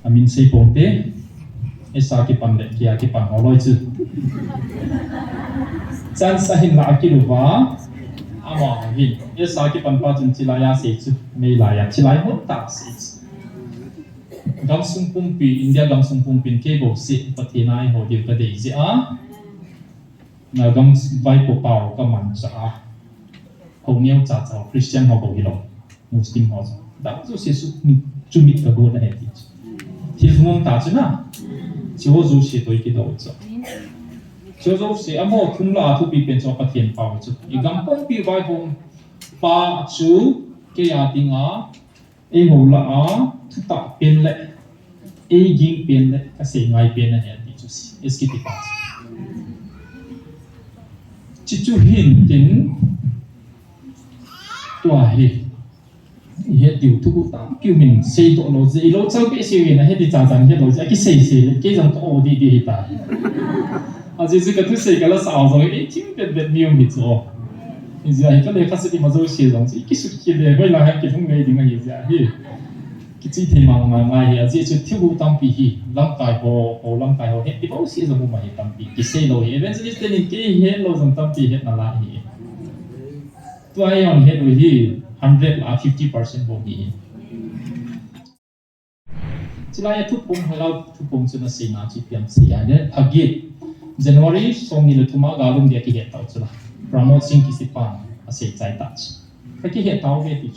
amin sei pongte esa ki pan le kia ki pan holoi chu chan sahin la ki ruwa ama hin esa ki pan pa chun chilaya se chu me la ya chilai hot ta se gamsung pumpi India gamsung pumpin ke bo se pathinai ho dir ka dei ji a na gam vai po pau ka man cha ho niau cha cha Christian ho bo hi lo Muslim ho da chu se su ni chu mit ka go na he ti thil mong ta chu na chiu zu se toi ki do cha chiu zu se amo thung la thu pi pen cho pathian pau chu I gam pong pi vai hong pa chu ke ya tinga e ho la a thu ta pen le e ging pen le ka se ngai pen na he ti chu es ki ti pa chi chu hin tin tua hi he tiu tu ta kyu min sei to lo ze lo chau pe se na he ti cha chan he lo ze ki sei se ke jang to di di ta a ji ka tu sei ka la sa zo e tim pe pe mi mi zo ni ja hi ka le ka se ti ma zo se zong ki su ki le bai la ha ki thung nei ding a hi ja hi ki chi the ma ma ma hi a ji chu tiu tam pi hi lam kai ho lam kai ho he ti bo se zo ma hi tam pi ki sei lo he eventually telling ke he lo zong tam pi he na la hi tu ai on he lo hi 100 la 50% bo hi chilaya thu pum halau thu pum chuna se na chi piam se ya ne agit January song ni le thuma galum dia ki he tau chula promote sing ki si pa a se chai touch ka ki he tau ve ti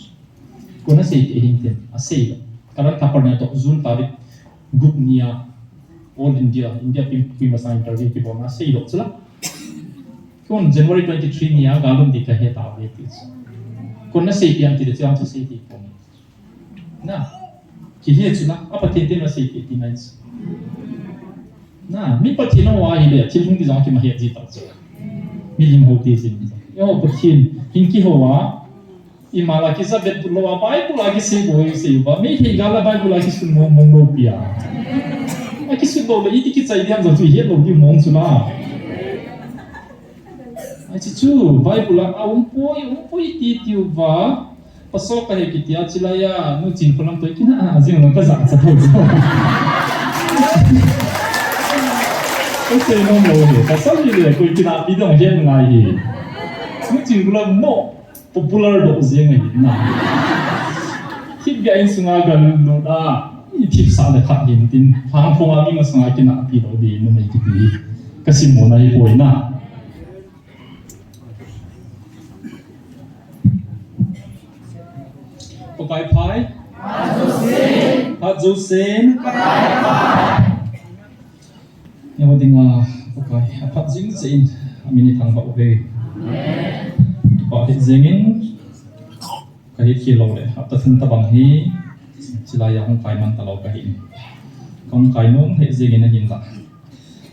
kona se ti hin ten a se karan thapar na to June tarik gup nia all India pim sa interview ki bo na se lo chula kon January 23 nia galum di ka he tau ve ti kona se piam ti de chang chu se ti pom na ki he chula apa tin tin na se ti nice na mi patino wa hi le thil hung ti jang ki ma he ji ta chu mi lim ho ti jin yo pathin hin ki ho wa I mala ki sa bet lo wa bai pula ki se bo se ba mi hi gala bai pula ki sun mong lo pia a ki sun lo le I ti ki chai diam zo chu he lo ki mong chu na a chi chu bai pula a poi ti ti wa pasok ka he ki tia chilaya nu chin pulam toi ki na a jing lo ka za cha tho cái xe nó mồ thì tại sao như vậy કોઈ kira đi đâu hiện ngay thì nó chỉ là một popular độ riêng này na khi cái anh sung gần nó đã ít sa để khát hiện tin hàng phong anh mà sung cái nào bị đâu đi nó mới cái gì mà này bồi na cái phái hạt dâu sen yang penting okay apa jing sein amini thang ba ve ba hit jingin ka hit ki lo le apta thun ta bang hi chilaya hong kai man ta lo ka hin kong kai nong he jingin a hin la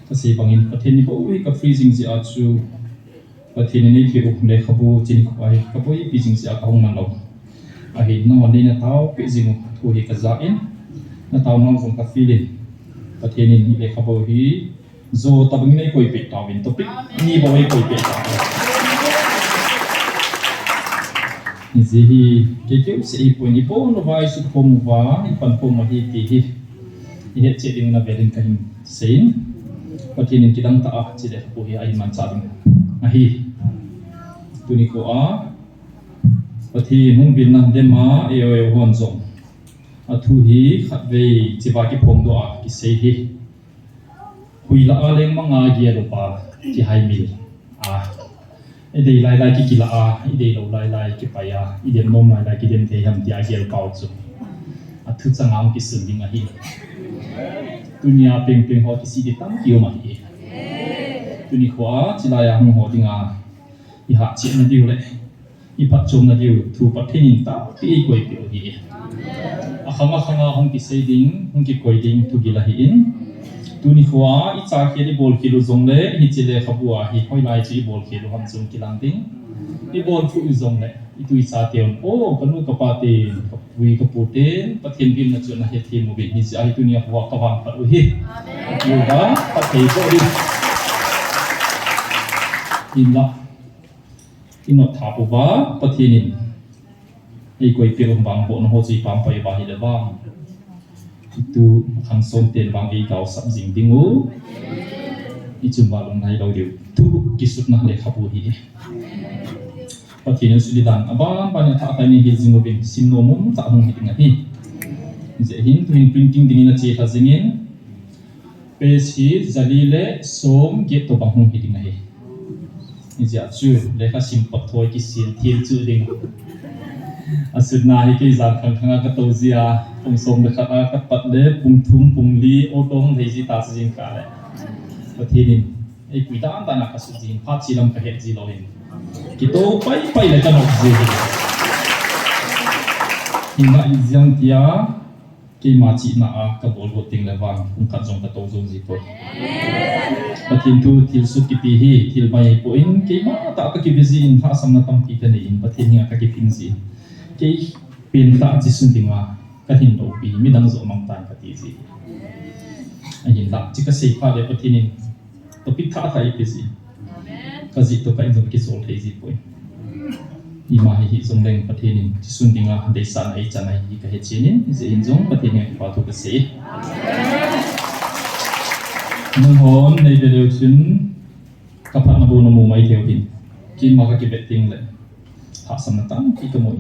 ka si bangin pathen ni bo wi ka freezing ji a chu pathen ni ki uk le khabu chin khwai ka boi pi jing ji a ka hong man lo a hi no ni na tao pi jing thu hi ka za in na tao no jong ka feeling pathen ni le khabu hi zo tabang nei koi pe tawin topic ni bo ei koi pe ta ni ji hi ke se I po ni po no vai su pom wa I pan pom hi ti hi I he che ding na velin ka hin sein patin in kidang ta a chi de po hi ai man cha ding a hi tu ni ko a pati hung bin na de ma e hon zong a thu hi khat ve chi ba ki pom do a ki se hi hui la aleng manga gia ro pa ki hai mil a e dei lai ki kila a e dei lo lai ki pa ya I dem nom lai ki dem the ham ti a gel pau chu a thu changam ki sun ding a hi dunia peng ho ki si de tam ki o ma hi tu ni khwa chila ya hung ho dinga I ha chi na diu le I pat chom na diu thu pa thein ta ti koi pe o hi a khanga hong ki sei ding hong ki koi ding tu gi la hi in tu ni khwa I cha ki di bol ki lu zong le hi chi le khabua hi hoi lai chi bol ki lu ham chung ki lang ding I bol fu zong le I tu I cha teon o kanu ka pa te wi ka pu te pathen bin na chu na he thi mo bi ni ai tu ni khwa ka wang pa hi yu ba pa te ko di in la in not tha pu ba pathen in ei koi pe rom bang bo no ho chi pam pa ba hi le bang itu khang som ten bang ei gao sab jing dingu ichum balong nai lo diu tu kisut na le khabu hi pathin sulidan aba ban tha ta ni hi jingo bin simno mum ta hung hi tinga hi je hin twin printing dingina che tha jingin page hi zalile som ge to bang hung hi tinga hi ja chu le kha sim pat thoi ki sin thil chu ding asud na hi ke zan khang khanga ka to zia ong som de kha ka pat le pum thum pum li o dong thei ji ta jing ka le pathin ei pui ta an ta na ka su jing pha chi lam ka he ji lo hin ki to pai pai le ka no ji hinga izang tia ki ma chi na a ka bol bo ting le wang ung khat jong ka to jong ji po pathin tu thil su ki pi hi thil bai po in ki ma ta ka ki bizi in tha sam na tam pi ka nei in pathin ni ka ki pin ji ki pin ta ji sun tinga ka hin do pi mi dang zo mang tan ka ti ji a hin la chi ka sei pha le pathin in to pi tha thai pi ji ka ji to ka in ki sol thei ji po i ma hi zong leng pathin in chi sun tinga dei san ai chan ai hi ka he chin in je in zong pathin ni pa tu ka sei nung hon nei de leu chun ka phat na bu na mu mai theo hin ki ma ka ki bet ting le ha sam na tam ki ka moi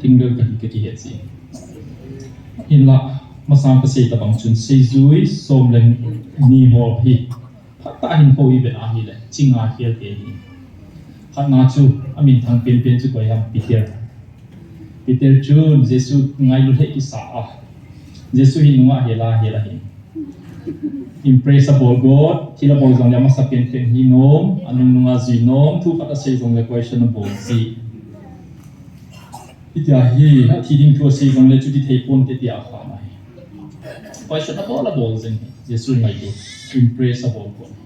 ting de ka ki he chi in la ma sam ka sei ta bang chun sei zui som leng ni ho hi phat ta hin ho i be a hi le chinga hial te hi khat na chu amin thang pen pen chu ko yam Peter chun Jesu ngai lu he ki sa a Jesu hi nuwa hela hi impressible God thila bol jong lama sa pen pen hi nom anung nunga ji nom thu khat a sei jong le questionable si itia hi thi ding thu sei jong le chu ti thei pon te tia kha mai questionable la bol jeng Jesu ngai du impressible God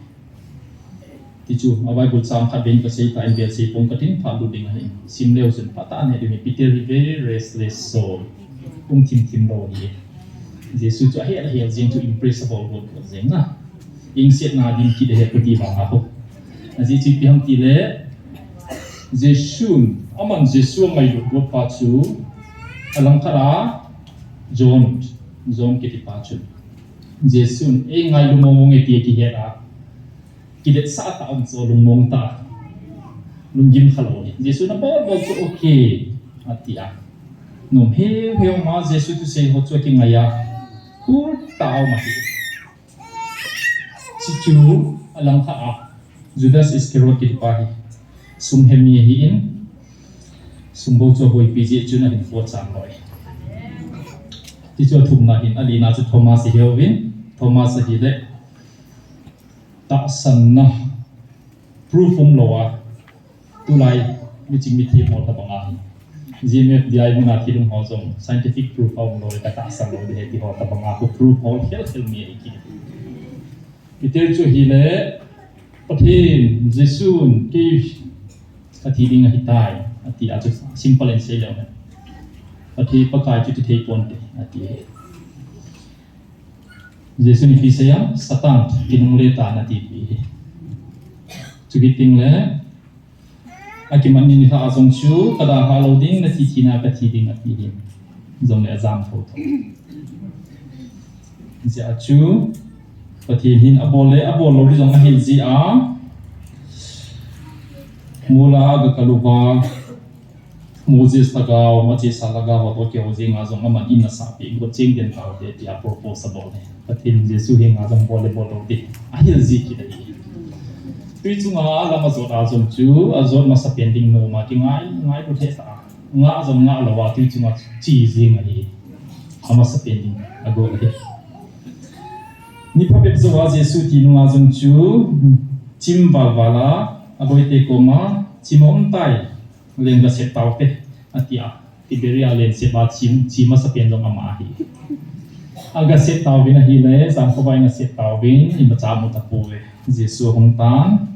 ti chu ma Bible sam khat ben ka sei ta en bel sei pon ka tin pha du ding hai sim leu sun pa ta ne de Peter very restless soul tim lo ni Jesu cho hiel jing to impressible God ko jeng na ing set na din ki de he ko ti ba ha ho ji chi pi ham ti le Jesu aman Jesu ngai du God pa chu alang khara John ki ti pa chu Jesu e ngai lu mong e ti ki he ra ki de sa ta om so lu mong ta lung gim khalo ni Jesu na bo chu okay atia nom he ma Jesu tu sei ho chu ki ngaya kur tao ma hi chichu alang kha a Judas Iscariot ki pa hi sum hemi hi in sumbo cho hoi pi ji chu na hin fo chang loi ti cho thum na hin ali na chu Thomas hiawin Thomas hi le ta san na proof um lowa tu lai mi ching mi thi mo ta banga hi GMF DI muna thilum ho jong scientific proof ho lo ka ta san lo de ti ho ta banga ko proof ho hel mi ki Peter chu hi le pathin Jesun ki athi ding hi tai ati a chu simple and say lo na pathi pakai chu ti thei pon te ati Jesun fi saya satan kinung le ta na ti pi chu ki ting le akiman ni ha azong chu kada ha loading na ti na ka ti ding ati din zong le azam tho ja chu pathin hin abol lo ri zong a hin ji a mula ga kaluwa Moses tagaw ma chi salaga wa to ke ozi nga zong aman in na sa pi go ching den taw te ti a proposable ne pathin Jesu hi nga zong bole bolo ti a hil ji ki dai tui chu nga la ma zo da zong chu a zon ma sa pending no ma ki ngai ko the sa nga zong nga lo wa tui chu ma chi ji nga hi ama sa pending a go le ni pa pe zo wa Jesu ti nga zong chu chim wala aboi te ko ma chimom tai lenga se tau te atia Tiberia len se ba chima sa pen jong ama hi aga se tau bin hi le sam ko bai na se tau bin i ma cha mu ta pu ve Jesu hong tan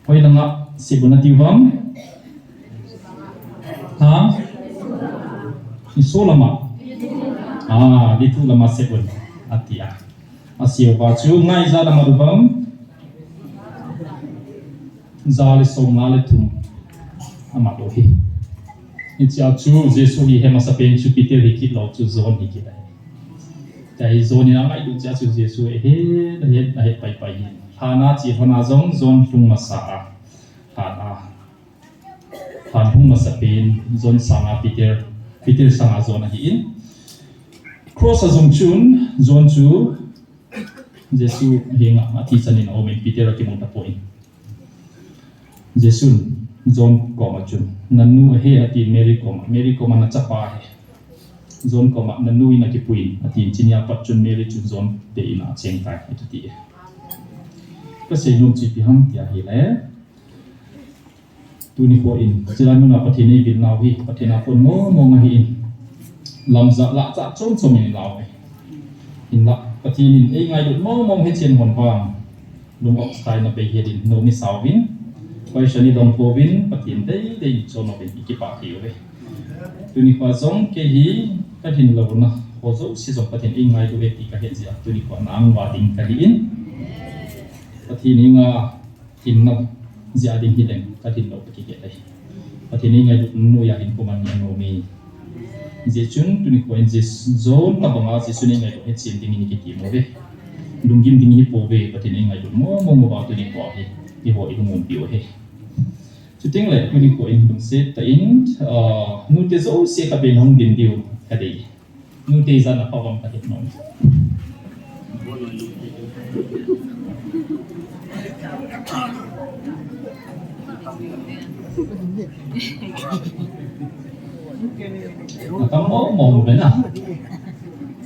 hoi langa se buna tiwam ha ni solama di tu lama se bun atia asio ba chu ngai za lama rubam zale somale tum amado hi itia chu Jesu hi hema sa pen chu Peter hi ki lo chu zon hi ki dai cái zone này ngay được cha chú Giêsu hết pai hana chỉ hana zong zone phung masa hana han phung masa pin zone sanga Peter sanga zone hi in cross azum chun zone chu Giêsu hinga ati chanin omen Peter ki mong tapoin Giêsu zone koma chun nanu he ati Mary koma na chapa he zone koma nanu ina ki puin ati chinya pat chun Mary chun zone te ina cheng tai ati cái xây dựng chỉ ham tiệt hi lẽ tu ni ko in chỉ là mình phải thiên nhiên nào hi phải thiên nào con ngô hi làm giả lạ giả trốn cho mình nào in lạ phải thiên nhiên ấy ngay được mong hết trên hòn vàng đúng không sai nó bị hiện nó mi sao vin quay sang đi đồng phố vin phải thiên đây cho nó bị cái bạc hiểu đấy tu ni ko giống cái hi phải thiên lâu na hồ dấu sử dụng phải thiên ấy ngay được cái hiện gì tu ni ko nang và tình cái in pati ni nga tin na gia đình hi leng ka tin lo ki ke dai pati ni nga nu ya in kuman ni no mi je chun tu ni ko en je zone ta banga je suni nga he chin ding ni ki ti mo ve lungim ding hi po ve pati ni nga mo ba tu ni ko hi ho i ngom piu he chu ting le tu ni ko in bung se ta in nu te zo se ka ben hong din diu ka dei nu te za na pa wam ka het no Kamu mau bena,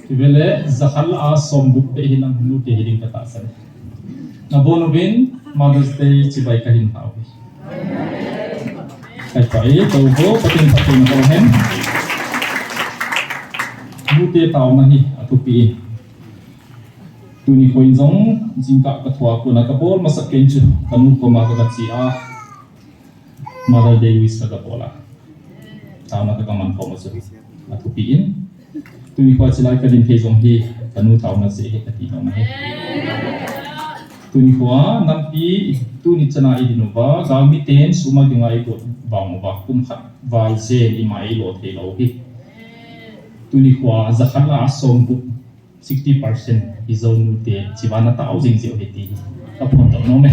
tibele zakhal asom bukte hinang nute hiding kata sana. Nabono bin Mother's Day cibai kahin tau. Kai pai tau patin tau hen. Nute tau nahi atupi. Tuni koin zong jingka katua ko nakabol masak kencu kanu ko magagatsi Mother Day wish kagabola. Tao na kagaman ko maso atupiin tuni ko silai ka din phezong hi kanu tao na se he katino na he tuni ko nampi tuni chana idinova galmi ten suma dingai ko bang ba kum khat wal zen imai lo the lo hi tuni ko zakhala som bu 60% izonu te chiwana tao jing jeu heti apon to no me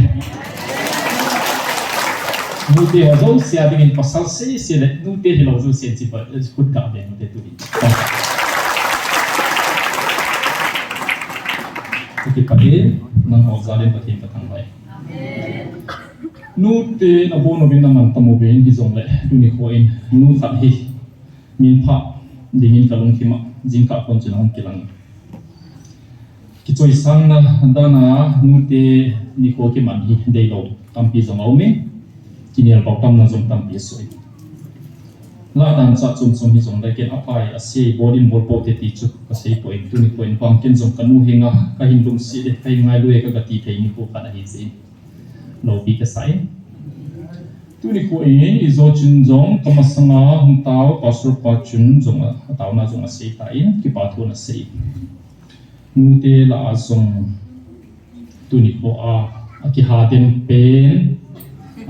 nute ho sia dingin pasal se le nute hi lo zo sen chi pa khut ka de nute tu di ki pa de nang ho zalen pa thin ka thang bai nute na bo no bin na man tamo ben hi zong le tu ni ko in nu khat hi min pha dingin ka long thima jing ka kon chinang kilang ki choi sang na dana nute ni ko ki man hi dei lo tampi zong au me kinel bautam na zong tam pi soi la dan cha chum hi zong dai ken apai a se bodin bol po te ti chu ka sei point tu ni point pang ken zong kanu hinga ka hin lung si de kai ngai lue ka ti thei ni ko kana hi sin lo pi ka sai tu ni ko i zo chun zong kamasanga hung tao pastor pa chun zong a tao na zong a sei ta in ki pa thu na sei nu te la zong tu ni ko a ki ha den pen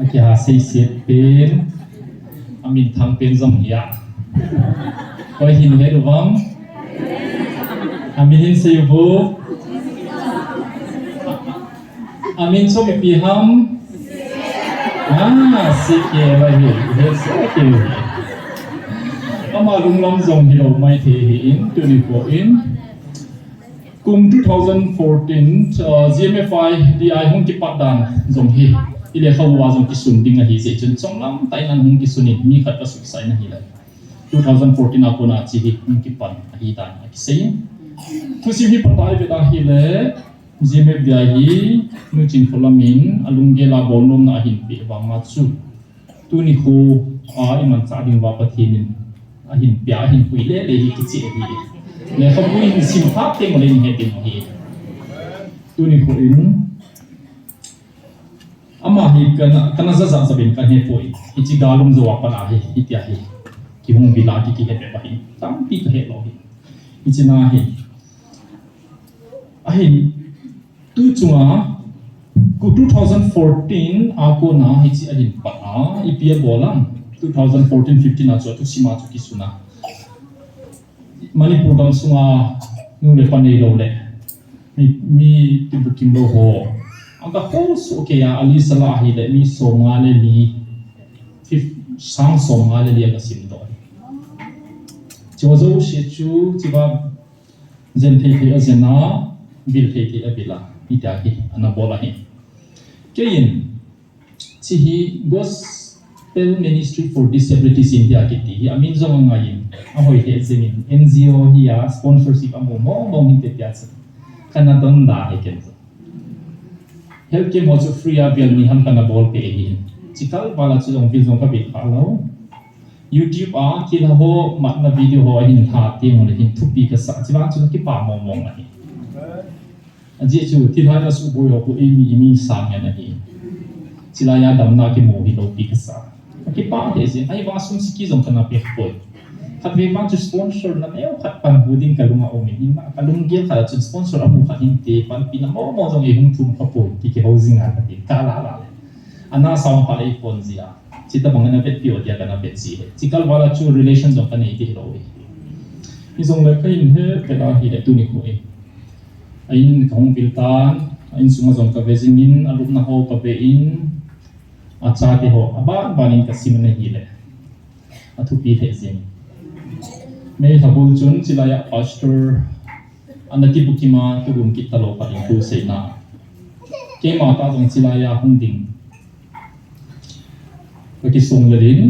aki ha sei set pen amin thang pen zong ya koi hin he ruwam amin hin sei bu amin so pi ham se ke la hi he se ke ama lung long zong hi lo mai the hi in tu ni ko in kum 2014 GMFI di ai hong ki pat dan zong hi ile khawa zong kisun ding hi se chun chong lam tai nan hung kisuni mi khat ka su sai na hi la 2014 apona chi hi hung ki pan hi dan ki sei tu si hi patai ve da hi le jime bia hi nu chin kholamin alungge la bonom na hin pe wa ma chu tu ni khu iman cha ding wa pathin hin pia hin pui le hi ki chi hi le kha pui sim phap te mo le ni he te hi tu ni khu in ama hi kana za bin ka he poi ichi galum zo apa na hi itia hi ki hung bila ki he pe pa hi tam pi ka he lo hi ichi na hi ahin tu chunga ku 2014 ako na ichi adin pa ipia bolam 2014 15 na chu tu sima chu ki suna manipur dam sunga nu le panei lo le mi tu bukim lo ho anga ho so ke ya ali sala hi le mi so nga le li sang so nga le li ga sim do cho zo shi chu chi ba zen thei thei azena bil thei thei abila mi ta hi ana bola hi ke yin chi hi gospel ministry for disabilities India ki ti amin zo nga yin a hoi he zengin NGO hi ya sponsorship amo mo hin te pya kana don da he ken help ke mo chu free a bial ni han kana bol pe hi chikal bala chu long zong ka bi kha lo YouTube a ki la ho mat na video ho hin tha ti mo le hin thupi ka sa chiwa chu ki pa mo mo na hi aji chu ti tha na su bo yo ko emi sa nge na hi chila ya dam na ki mo hi lo pi ka sa ki pa de se ai wa sum si ki zong kana pe ko khat ve ma chu sponsor na me khat pan buding kalunga o min na kalung gel khala chu sponsor amu kha hin te pan pi na mo mo zong e hung thum kha po ki ki housing a ka ti ka la ana saung pa le pon zia chita bangana pet pi odia kana pet si chikal wala chu relation zong kana ti lo we ni zong le ka in he pe la hi le tu ni ko e ain khong bil tan ain suma zong ka vezing in alup na ho ka be in acha te ho aba banin ka sim na hi le athu pi the zing me thabul chun chilaya pastor anati bukima tu gum ki talo pa in tu se na ke ma ta zong chilaya hung ding ka ki song le din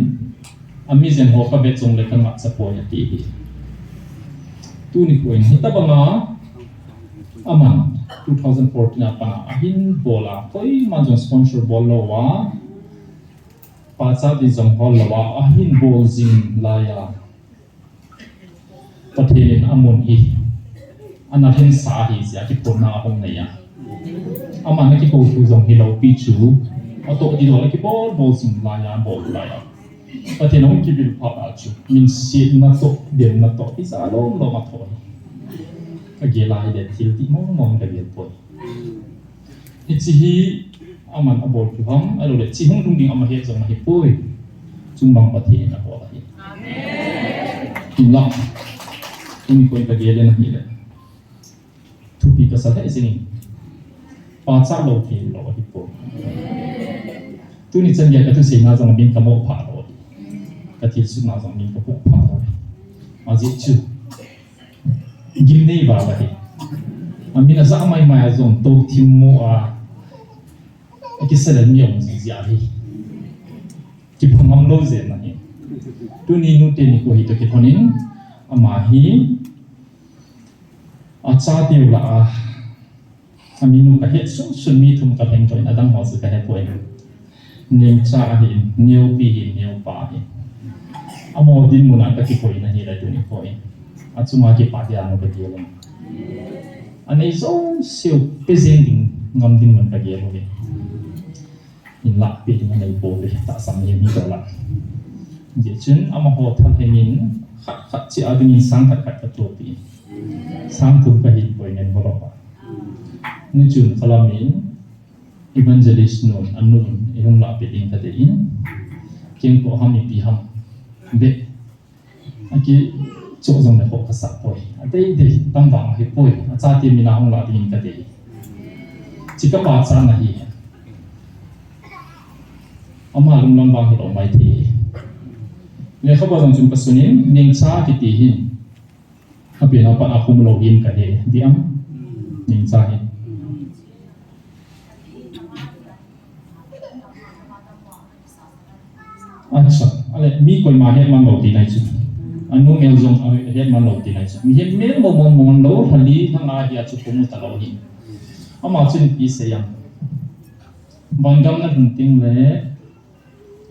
ami zen ho ka bet song le kan mat sa po ya ti hi tu ni ko in hita banga aman 2014 apa ahin bola koi ma jong sponsor bol lo wa pa cha di jong hol lo wa ahin bol jing la ya pathin amun hi anahin sa hi sia ki pona hong ne ya ama na ki ko tu jong hi lo pi chu ato di do la ki bol jing la ya bol la ya pathin ong ki bil pa a chu min si na to dem na to pi sa lo ma tho age la hi de til ti mong da ge po chi hi aman abol ki hom alo le chi hong dung ding ama he jong hi poi chung bang pathin na ho hi amen la ini ko ka ge le na hi le tu pi ka sa ta isini pa cha lo ki lo hi po tu ni chen ya ka tu se na jong bin ka mo pha lo ka til su na jong bin ka pu pha lo ma ji chu gim nei ba la hi amina za mai mai zong to tim mo a ki sa le mi ong ji ya hi ki phangam lo ze na hi tu ni nu te ni ko hi to ki thonin ama hi acha ti la a aminu ka het sun mi thum ka peng toin adang ho su ka he poin nem cha hi neu pi hi neu pa hi amo din muna ka ki poin na hi la tu ni poin achuma ki pa dia no ka ki le anei so siu presenting ngam din man ka ge lo ge in la pi din nei po be ta sam ni mi do la je chun ama ho tha he min khat chi ading sang khat ka to pi sang thum ka hin poi nen bolo pa ni chun khalamin evangelist non anun ihung la pi ding ka de in king ko ham pi ham be aki cho jong ne ho ka sa poi atei de tam wang he poi acha ti mi na hong la ding ka de chi ka ba cha na hi ama lung lam bang ho mai thi le kha ba jong chun pasunin ning cha ki ti hin hapi na pa akum lo hin ka he diam ning cha hi acha ale mi koi ma he man lo ti nai chu anu mel jong he man lo ti nai chu mi he me mo lo hali thang a ya chu kum ta lo hi ama chin pi se yang bangam na hunting le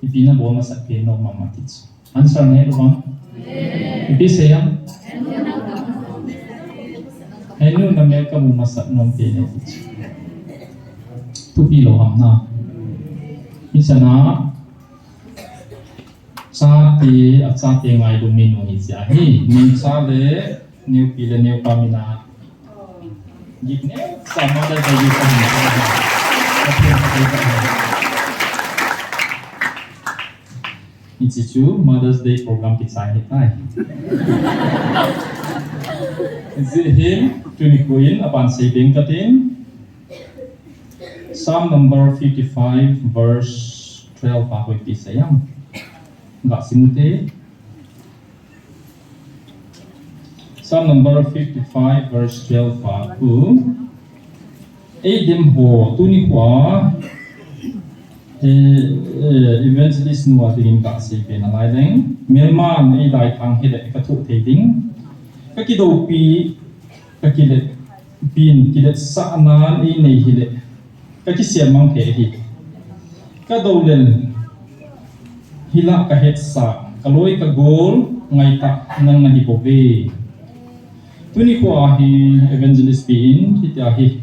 ipina bo ma sak pe no ma ma ti chu answer ne lo pi se yang henu na me ka mu ma sak no pe ne ti chu tu pi lo ham na mi sana cha ti ngai lu min no hi sia hi min cha le new pi le new pamina git ne sa ma da da yu sa ni It's a Mother's Day program kita hai. Zihim tunikuin apan saving katin. Psalm number 55 verse 12 ahoy pisayam. Nggak simute. Psalm number 55 verse 12 aku. Edim ho tunikwa evangelist nuwa tingin ka si penalaydeng melman ay dai thang hile kathu theding kakidopi kakilet pin kilet saanan ay nei hile kakisiamang the hi kadolel hila kahet sa kaloy kagol ngai ta nang nahipobe tunikwa hi evangelist pin hitahi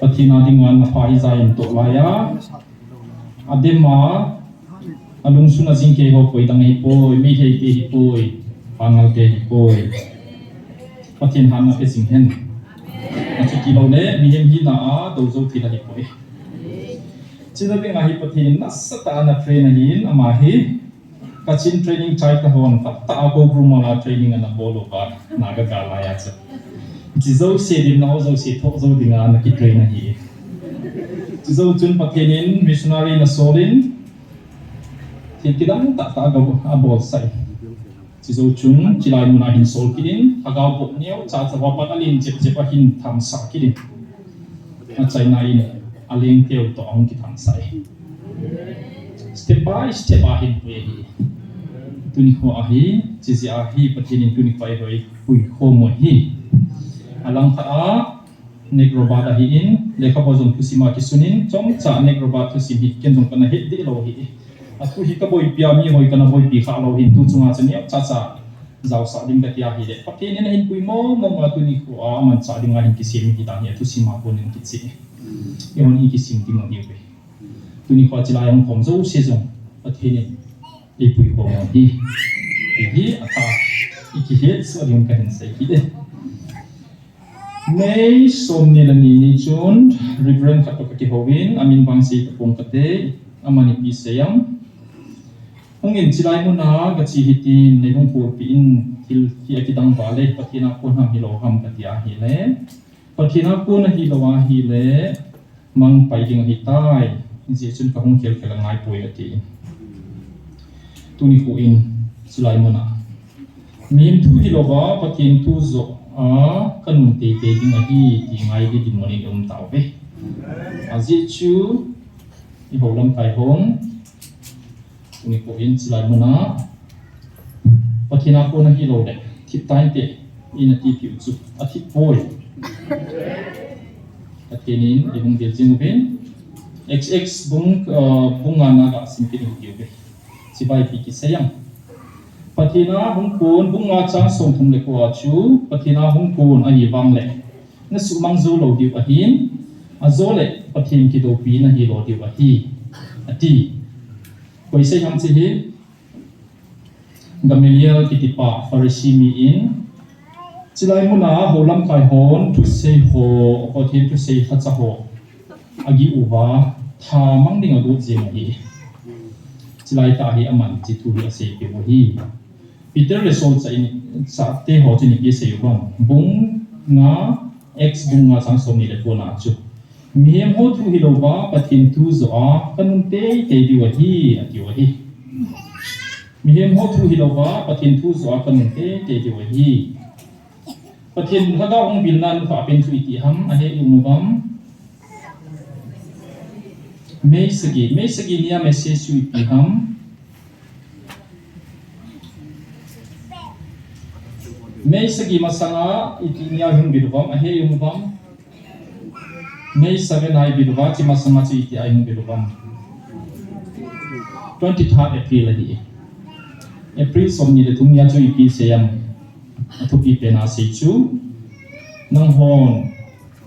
pathina dingan na paizain to laya adema alung suna jingke ho poi dang hi poi mi hei te hi poi pangal te hi poi pathin han na pe sing hen achi kilo le mi hem hi na a do zo thi la hi poi china be nga hi pathin na sata na train hin ama hi kachin training chai ta hon ta go brumala training na bolo ba na ga ga la ya cha jizo se dim na zo se tho zo dinga na ki train hi jizo chun pathenin missionary na solin kidang tak abol sai jizo chun chilai muna hin sol kidin agaw bok neo cha cha wa alin jep jep hin tham sa kidin a chai na in aleng teo to ong ki tham sai step by step ahin pe hi tuni ho ahi chizi ahi pathenin tuni pai roi hui ho mo hi alang kha negrobada hi in lekha bozon kusima kisunin chong cha negrobat kusim hi kenjong kana he de lo hi aku hi ka boy piami hoi kana boy pi kha lo hin tu chunga chani cha cha zaw sa ding ka tia hi de patin na hin pui mo mo ma tu ni ko a man cha ding a hin kisim hi ta hi tu sima ko nin kitsi yon hi kisim ding a hi be tu ni ko chila yang khom zo se jong patin ni pui ko mo hi hi ata iki he so ding ka hin sai hi de May som nila ni chun Reverend Katokati Howin amin bangsi tapong kate amani pisayam hongin silay mo na gachi hitin negong purpiin hil hiakidang bale patina ko ham hiloham kati ahile patina ko na hilawa hile mang paiding hitay insi chun kahong kel kelangai poy ati tuni ko in silay mo na min tu hilawa patin tu zo kanung te te ding ahi ti ngai di din moni dum tau be azi chu i holam kai hong uni ko in silai mona pathina ko na hi lo de thip tai te in ti pi chu a thip boy atenin ibung del jing ben xx bunga na ga sim ti tiu be sibai pi ki sayang pathina hungpun bunga chang som thum le ko chu pathina hungpun ani wang le na su mang zo lo diu ahin azole pathin ki do pi na hi lo diu ahi ati koi se ham chi hi Gamaliel ki tipa Pharisee in chilai muna holam kai hon tu sei ho pathin tu sei kha cha ho agi uwa tha mang ding adu je hi chilai ta hi aman chi tu ri ase pe mo hi Peter result sa ini sa te ho chini pi se yong bung nga x bung nga sang som ni le ko na chu miem ho thu hi lo ba pathin tu zo a kanun te di wa hi ati wa hi miem ho thu hi lo ba pathin tu zo a kanun te di wa hi pathin ha ga ong bil nan fa pen chu ti ham a he mu bam me sagi nia message chu ti ham May sagi masanga itinya hung bidwam ahe yung bam May 7 ay bidwa ti masanga ti iti ay hung bidwam 23 April lagi April som ni de tum ya chu ipi seyam atupi pena se chu nang hon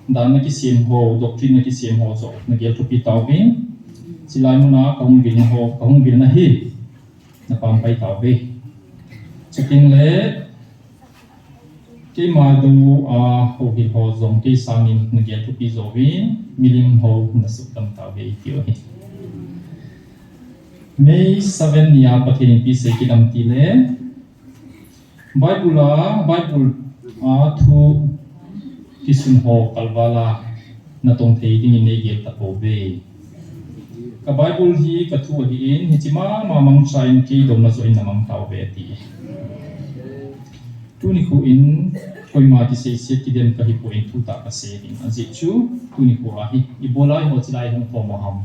dan na ki sim ho doctrine na ki sim ho zo na gel tupi tawin silai mo na kahung bil na hi na pampai tawi chiking le cái mà du hồ hi hồ giống cái sang in người tu pi zo vi milim ho na su tam ta ve tio hi May 7 nia pathin pi se ki dam ti le Bible thu kisun ho kalwala na tong thei ding in nei gel ta ko ve ka bible hi ka thu hi in hi chima ma mang chain ki dom na zo in namang tau ve ti tu ni khu in koi ma ki se se ki dem ka hi po in thu ta ka se ding an ji chu tu ni khu a hi i bolai ho chilai hong pho mo ham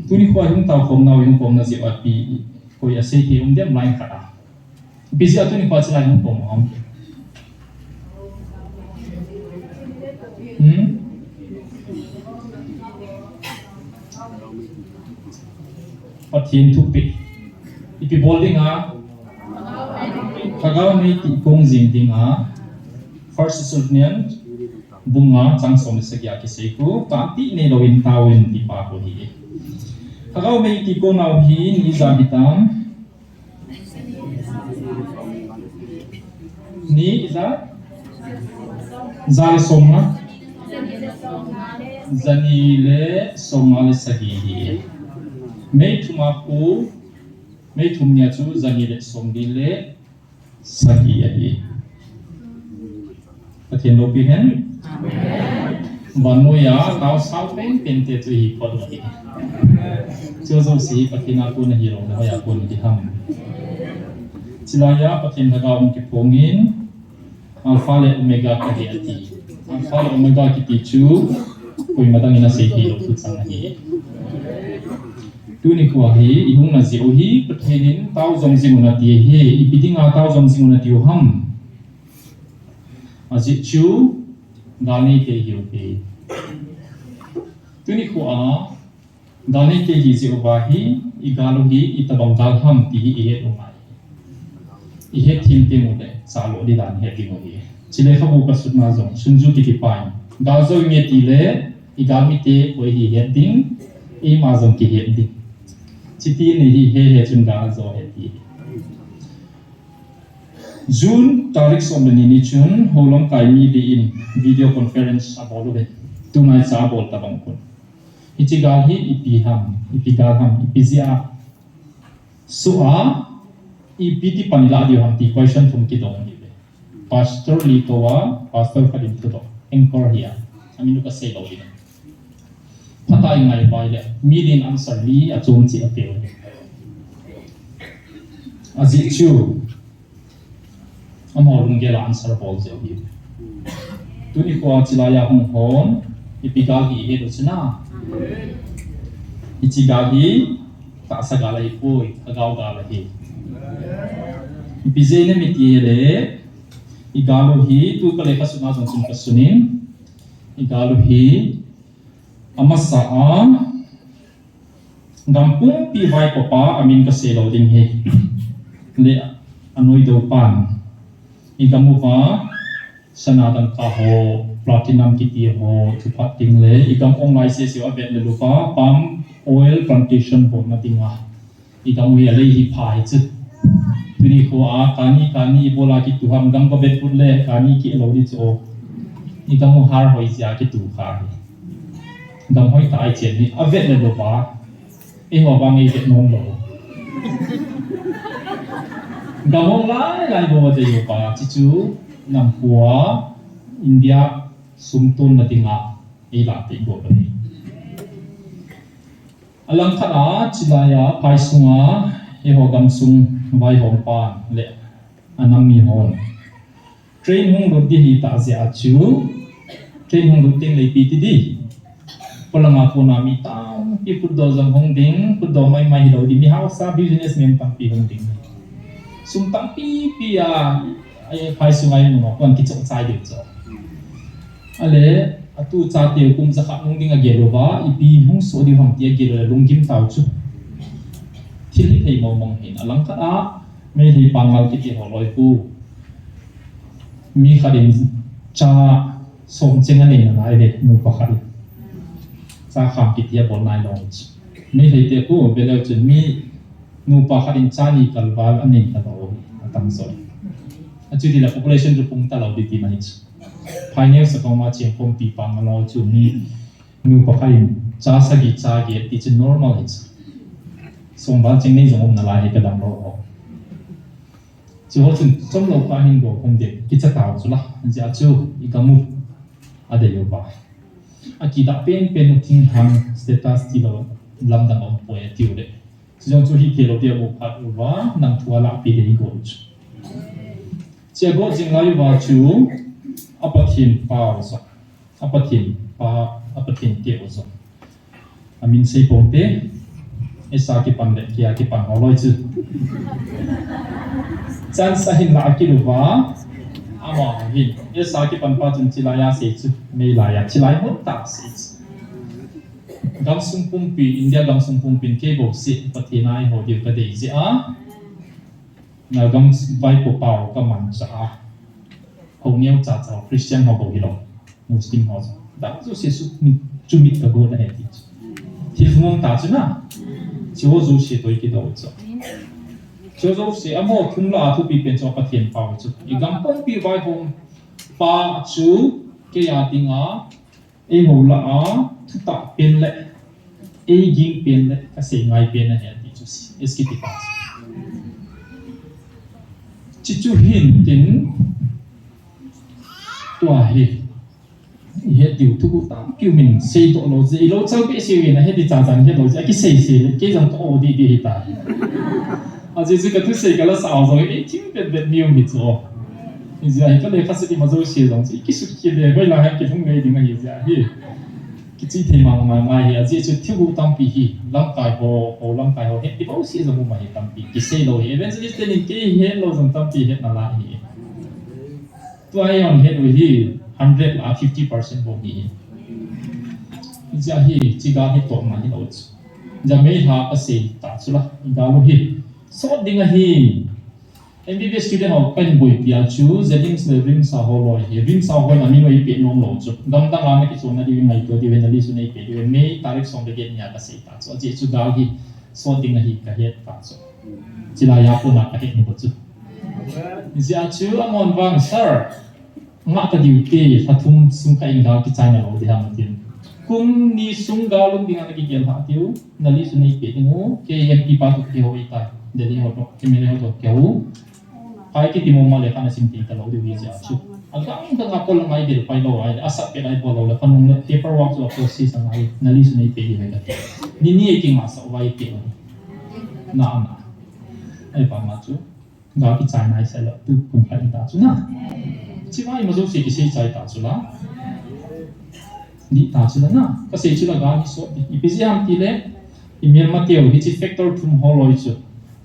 tu ni khu a hong tau khom nau hong pom na ji a pi koi a se ki dem line kha bi ji a tu ni khu chilai hong pho mo ham Pathin thu pi ipi bolding a kagaw ni ti kong jing ding a first Thessalonians bunga changsom sakya ki seiku ka ti ne lowin tawin ti pa ko hi kagaw mai ti ko naw hi ni za bitam ni za zal somna zanile somale sahi Mei tumaku, mei tumnya tu zanile somdile sagi ahi. Patien lopi hen. Banu ya kau salpeng pente tu hi kodo hi. Jozo si patien aku na hiro na ya kun diham. Silaya patien hagaung kipongin alpha le omega kadi ati. Alpha le omega kiti chu kui matang ina se hiro tu sang hi. Tu ni kuah hi ihung na zio hi pathenin tau zong zinguna ti hi ipidinga tau zong zinguna ti ham azit chu gani ke hi pe tu ni kuah gani ke hi zio ba hi igalu hi itabang gal ham ti hi he umai i he thim te mu de salo di dan he ti mo hi chile khabu ka sutna zong sunju ti pai gal zo nge ti le igami te ko hi he ding i ma zong ki he ding Citi ni he chun ga zo he ti June tarik somni ni chun holong kai mi di in video conference abolu be tunai sa bol ta bang kun ichi gal hi ipi gal ham ipi zia su'a ipi ti panila di ham ti question thum ki dong ni be pastor li to wa pastor ka din to anchor here aminu ka sei lo ni Patai ngai bai le million answer li a chom chi apel azi chu amol ngela answer bol je hi tuni ko chilaya hong hon ipigal hi he do china ichigal hi ta sagala hi poi agaw gala hi ipizene miti le igalo hi tu kale ka suna jong sun ka sunin igalo hi amasa gampung pi vai papa amin ka selo ding he le anoi do pan igamu va sanadang ka ho platinum kiti ho thupat ting le igam online se se abet le lupa palm oil plantation ho na tinga igamu ya le hi phai chu tuni ko a kani bola ki tuham gam ko bet put le kani ki lo di cho igamu har hoi sia ki tu kha gam hoi ta ai chen ni avet le lupa e ho bang e vet nom lo gam hong lai bo de yo pa chi chu nam hua India sumtun na tinga e la ti go ni alang khana chilaya paisunga e ho gam sung vai hong pan le anam mi hon train hong ro di hi ta sia chu train hong ro ting le pi ti di palanga ko na mi ta pi put do jang hong ding put do mai lo di mi house sa businessman pang pi hong ding sum tang pi ya ai paisunga i no kon ki chong chai de cho ale atu cha te kum za kha nong ding a gelo ba ipi hong so di hong ti gelo lungkim tau chu thil thei mo mong hin alang kha a me hi pangal ki ti ho loi pu mi kharin cha som chenga nei na ai de mu pa khari cha kham ki ti bol nai long me hi te pu belo chen mi nu pa kharin cha ni kalwal anin ta lo atam so actually la population ru pung ta lo di ti mai pioneer sa koma chen pom pi pang lo chu mi nu pa khain cha sa gi cha ge ti chen normal is som ba ching nei jong na lai ka dam lo chỗ chun trong lâu qua hình bộ không đẹp cái chất tạo chỗ là giờ chỗ ikamu ada yo ba kita pen tin ham status ti lo lam dang om poe ti ure jong chu hi ke lo dia mo phat wa nang thua la pi de go chu che go jing lai wa chu apathin pa so apathin pa apathin te so amin sei pompe esa ki pan le kia ki pan holoi chu chan sahin la ki lu wa ama hin esa ki pan pa chun chilaya se chu me la ya chilai mo ta se gam sung pum pi India gam sung pum pin ke bo si pathinai ho dio ka dei je a na gam vai po pau ka man cha ho niau cha cha Christian ho bo hi lo Muslim ho da zo se su ni chu mit ka go na he ti thi fung ta chu na chiu zo se toi ki do cha chiu zo se amo thum la thu pi pen cho pathin pau chu I gam pum pi vai hom pa chu ke ya tinga e ho la a thu ta pen le e ging pen le ka se ngai pen na he ti chu eski ti pa chi chu hin tin tua hi he tiu tu ta kyu min sei to lo ji lo chau ke se na he ti cha chan he lo ji ki sei se ke jang to di di ta a ji ka tu sei ka la sa zo e tim bet miu mi zo ni ja hi ka le ka se ti ma zo se zong ji ki su ki le bai la ha ki thung ngai ding hi ja hi ki chi the ma ma ma hi a ji chu thiu tam pi hi lam kai ho lam kai ho he ti bo si zo ma hi tam pi ki sei lo he eventually te ni ke he lo zong tam pi he na la hi tu ai on he do hi 100 la 50% bo hi ja hi chi ga hi to ma hi lo chu ja me ha ka se ta chu la ga lo hi so ding a hi MBBS student of pen boy pia chu zeddings le ring sa ho loi hi ring sa ho na mi noi pe nom lo chu dam dang a me ki so na di ngai to di wen ali su nei pe di me tarik song de gen ya ka se ta so je chu ga hi so ding a hi ka he ta so chi la ya po na ka he ni bo chu ja chu amon wang sir nga ta diu te fathum sung ka inga ki china lo de ha ma tin kum ni sung ga lung ding a ki gel ha tiu na li su nei pe dingu ke MP pa tu ki ho ita de li ho to ki me ho to ke u ai ki timo ma le kana sim ti ka lo de wi ja chu ang ka nga ko lang ai del pai lo ai asa pe ai bo lo la kanung le paperwork lo ko si sang ai na li su nei pe di ga ni ni ki ma sa wai pe na na ai pa ma chu ga ki china ai sa lo tu kun ka ta chu na chi mai ma zo si ki sei chai ta chu la ni ta chu na ka sei chu la ga ni so ni pe ji am ti le I Myanmar teo hi chi factor thum ho loi chu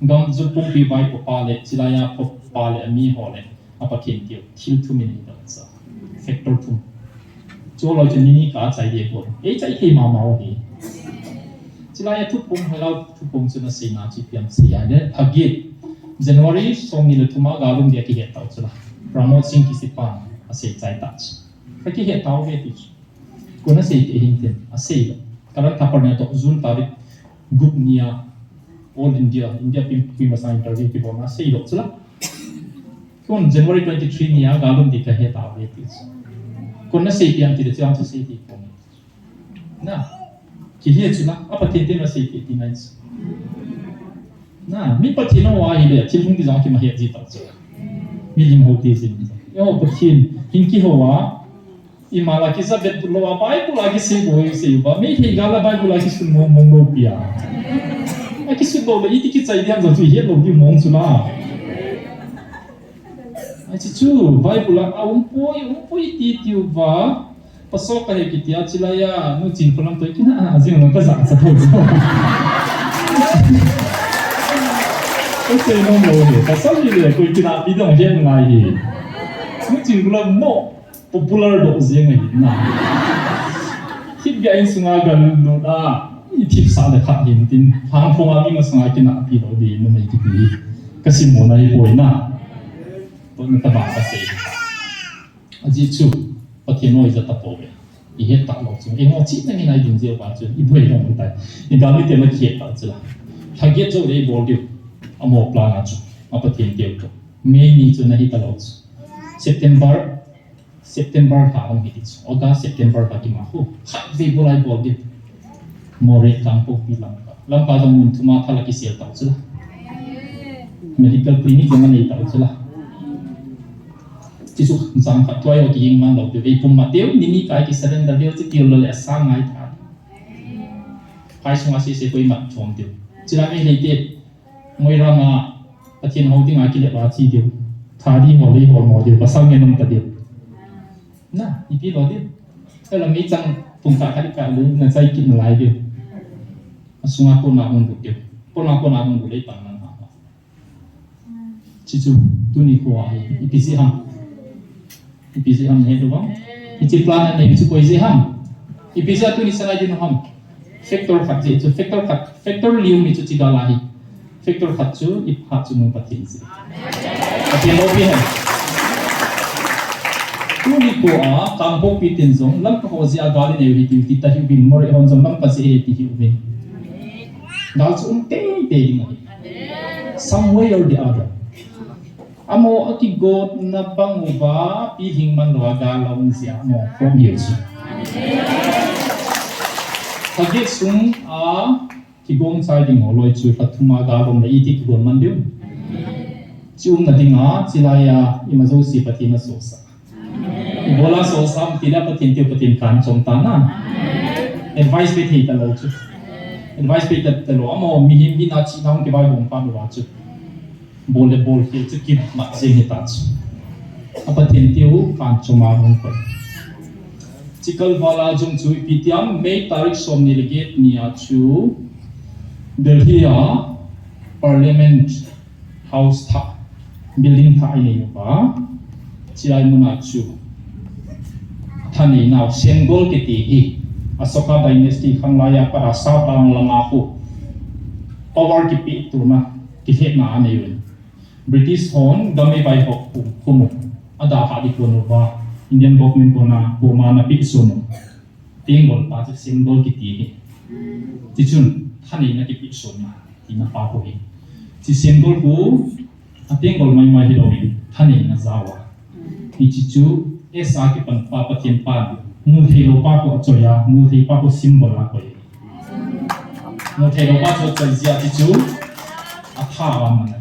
gam zu pum pi vai po pa le chilaya po pa le mi ho le apa khen teo thil thu min da sa factor thum cho loi chu ni ka chai de ko e chai he ma ma hi chilaya thu pum halau thu pum chu na sei na chi piam si ya de agi January song ni le thuma ga lum de ki he tau chu la promote sing ki si pa a sei chai ta ka ki he tau ve ti ko na sei te hin ten a sei karan thapar na to zun tarik group nia all India pim masang interview ki bona sei lo chula kon January 23 nia galum dikha he ta ve ti kon na sei pian ti de chang sei ti ko na ki he chula apa te te na sei ti nai na mi pa ti no wa hi le thil hung ti jang ki ma he ji ta chu mi lim ho ti sin yo pa thin hin ki ho wa I mala ki sa bet lo wa bai ku la ki se bo se ba me he ga la bai ku la ki sun mong lo pia a ki sun lo le I ti ki chai diam zo tu he lo ki mong su la a chi chu bai ku la a poi ti ti wa pa so ka he ki ti a chi la ya no chin ko lam to ki na a jing no ka sa sa tho zo o se no mo he ta sa ni le ko ki na bi dong yen ngai hi no chin ko lam mo popular do zeng ai na hit ga in sunga gan no da I tip sa da kha hin tin phang phong a mi ma sunga ki na pi do di no mai ki pi ka sim mo na I boi na to na ta ba ka se a ji chu pa thi no I za ta po be I he ta lo chu e mo chi na ni nai din je ba chu I boi no ta ni ga mi te ma ki ta chu la tha ge zo le bol di a mo pla na chu a pa thi te ko me ni chu na hi ta lo chu September ka ang hitis August September ka ki ma ho ve bolai bol di more kang po pi lam ka jong mun thuma thala ki sel ta chu medical clinic yang mana itu je lah. Chỉ số giảm phát thoại hoặc gì mà lộc được pum mà tiêu nimi cái surrender tiêu chỉ tiêu là sang ngày thà phải xuống asi sẽ quay mặt chuông tiêu chỉ là cái này tiêu mỗi lần mà thiên hậu tiếng ai kia là chỉ tiêu thà đi một lấy một tiêu và sang ngày năm tiêu na ipi lo tiêu cái là mấy trang phùng cả cái luôn là sai kinh lại tiêu xuống aku nak mungkin tiêu pun aku nak mungkin lấy bằng năng apa chỉ số tu ni kuah ipi sih ham IPC ham ni tu bang, IPC plan ni IPC koi je ham, IPC tu ni sana je no ham, factor khat je, tu factor liu ni tu ciga lahi, factor khat tu ip khat tu no patin je. Tapi no pi hai. Tu ni ko a kampung pitin zong, lam ko hozi agali ne wi ti ta hi bin more hon zong lam pa se he ti hi bin. Dal su te ni. Some way or the other. Amo aki god na banguba pihing man roga laung sia mo from yesu kage sung a kigong sai ding oloi chu pathuma ga rom na iti gon man diu chung na dinga chilaya imazo si patina sosa bola sosa tila patin tiu patin kan chom ta na advice pe thi ta lo chu advice pe ta lo amo mi him bi na chi naung ke bai bong pa lo chu boleh boleh tu kita masih hitaj. Apa tentiu kan cuma mungkin. Cikal bala jom cui pitiam Mei tarik somni lagi ni acu Delhi Parliament House tha building tha ini apa? Cilai munacu. Thani nau senggol kiti Asoka Dynasty Hanglaya pada saat orang lengahu. Power kipi itu na kihet na ane British hon game by hok kumu ada hadi kono ba Indian government kona boma na piksono tingol pa single kiti tichun thani na piksono tina pa ko hi ti single ku atingol mai hilowi thani na zawa ni chichu esa ki pan pa patien pa mu thelo pa ko choya mu thi pa ko symbol la ko mu thelo pa ko choya chichu atha wa man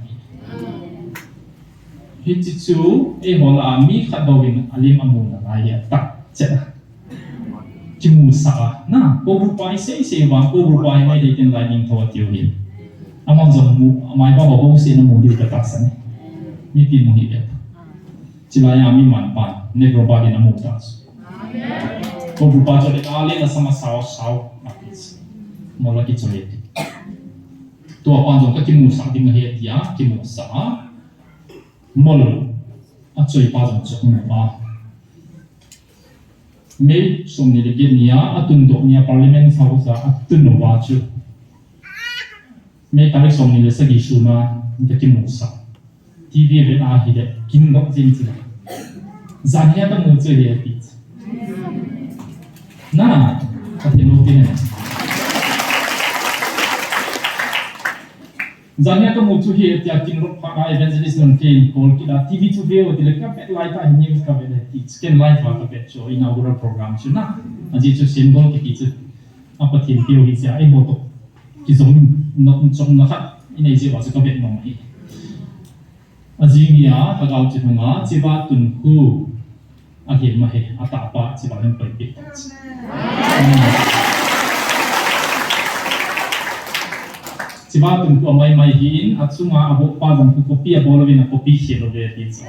Hiticu hola mi khadawin alim amuna raya tak cera cimusa na ko rupai sei wa ko rupai mai de tin lining thaw tiuhin among zomu mai ba ba se na mu di ka tasan ni tin mo hi ya cilaya mi man pan ne roba di na mu tas ko rupa jo de ale na sama sao apis mola ki choyeti to apan zo ka cimusa ding he dia cimusa mol achoi pa jong chok ma me somni le genia atun do nia parliament house atun no wa chu me tarik somni le sagi shuma de musa tv ve a hi de kin no jin chi zania ta mu che le ti na ka te no tin Zania ka mutu hi tia kin ro pha evangelist non kin kol kila TV tu veo dile ka pet light a news ka ve ti skin light wa ka pet show inaugural program chu na aji chu symbol ki ti chu apa tin pio hi sia ai mo to ki zong no chong na khat inai je wa ka bet no hi aji mia ka gau chu ma chi ba tun ku a hi ma he ata pa chi ba len pai pi Siapa tu tu mai hin atsuma abu pa jang tu kopi abo lebih nak kopi hero be ti so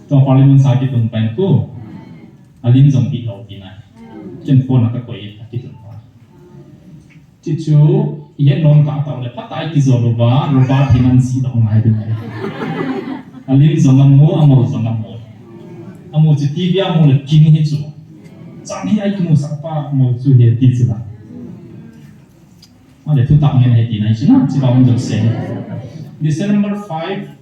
to parliament sakit tu pen ku alin jong pi lo ti na chen phone ka koi ti tu pa chichu ye non ka ta le patai ki zo roba thinan si dong mai du alin jong amo amo chi ti bia mo le king hi chu chang hi ai ki mo sa pa mo chu he ti chu la ada tu tak mengenai hati naik sana, siapa untuk sen. December 5,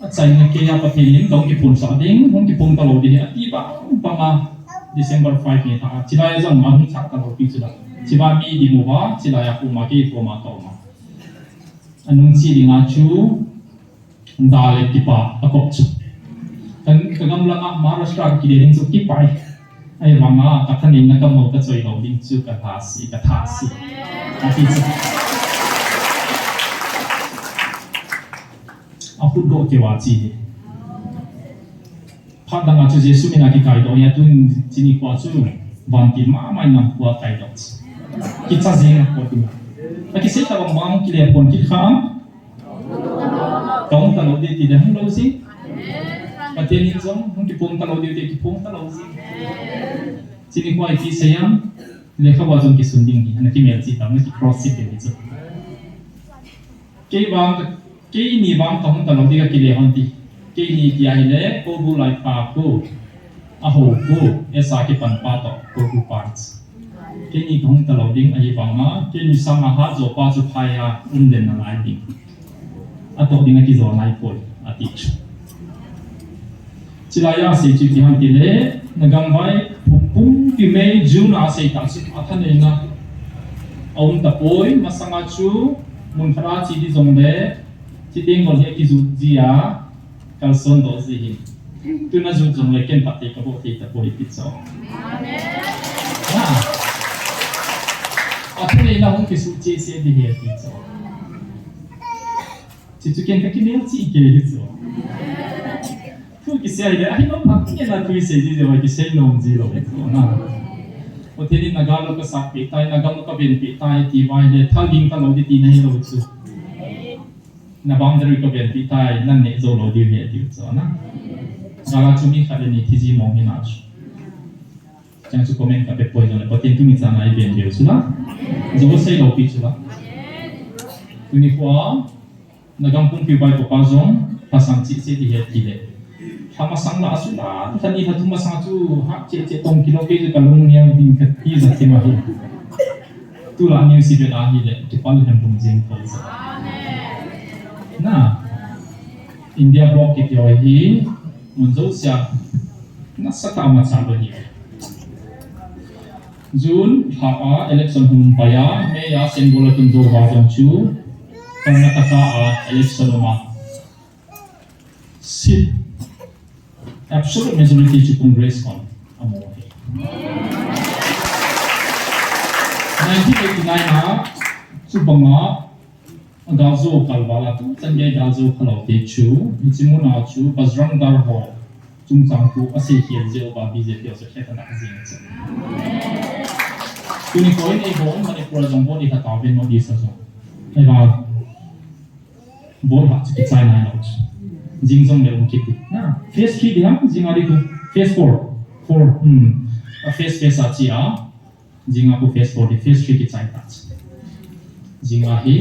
saya nak kaya patilin, kau kipun sading, kau kipun kalau dia tiba, umpama December 5 ni tak, siapa yang mahu tak kalau pergi sudah, siapa mi di muka, siapa yang aku maki, aku makau mak. Anung si di ngacu, dalek tipa, aku cu. Dan kagam lama maras kaki dia rinsu kipai. Ay mga katanin na kamo ka choy lo ding chu ka thasi ati chu aku do ke waji phát đăng cho Giêsu mình cái cái đó ya tuân chỉ ni qua chu van tin mà mai nằm qua cái đó cái cha gì nó có tu cái sẽ ta bằng mang cái liền còn cái khám công ta lâu đi thì đang lâu gì cái tiền in giống không cái phong ta lâu đi thì cái phong ta lâu gì chỉ ni qua cái sayang le kha wa jong ki sunding ni cái mel chi ta cái cross it ni chu cái ni bang tong ta lâu đi cái le hon ti cái ni kia hele cô bu lại pa cô hồ cô esa cái pan pa to cô bu parts cái ni tong ta lâu đi ai bang ma cái ni sama ha zo pa chu phaya den na lai ding ato ding ki zo nai pol ati chilaya se chi ti han ti le nagam vai pum ki me june a se ta si athan nei na ông ta poi masanga chu mun khara chi di zong le chi ding gol he ki zu ji a kal son do zi hin tu na zu zong le ken pati ka bo ti ta poi pi so amen athan nei na hong ki su chi se di he ti so chi chu ken ka ki ne chi ke hi so tu ki se ai le ai no ma ki na tu se di de wa ki se no ji lo so na o te ni nagalo ka sa pi tai nagam ka ben pi tai ti vai le thanging ka lo di ti nei lo chu na boundary ka ben pi tai nan ne zo lo di he ti so na gala chu mi kha le ni thi ji mo mi na chu chang chu comment ka pe poi jo le po tin tu mi chang ai ben de chu na zo se lo pi chu la tu ni kwa nagam pung pi bai ko pa zong pasang chi se di he ti le sama sang la asula tani thatu masang chu ha che tong kilo ke ka lung niam ding ka ti za ti ma hi tu la new si da hi le ti pal hem tum jing ko sa amen na india block ki yo hi mun zo sia na sa ta ma sa ba hi june ha a election hum pa ya me ya symbol tun zo ba jong chu karnataka a election ma sit absolute majority to Congress on Amoy. 1989 na Subanga Gazo Kalwala tu Sanjay Gazo Kalote chu Ichimuna chu Bajrang Dar ho Chungchang tu ase hiel je ba BJP so kheta na azin chu. Tuni koi nei bon Manipur jongbo ni ta ben no di sa so. Ai ba bon ha chi chai na no chu. Jing zong le kiti na phase 3 dia jing ari ku phase 4 phase a chi a jing a ku phase 4 di phase 3 ki chai ta jing a hi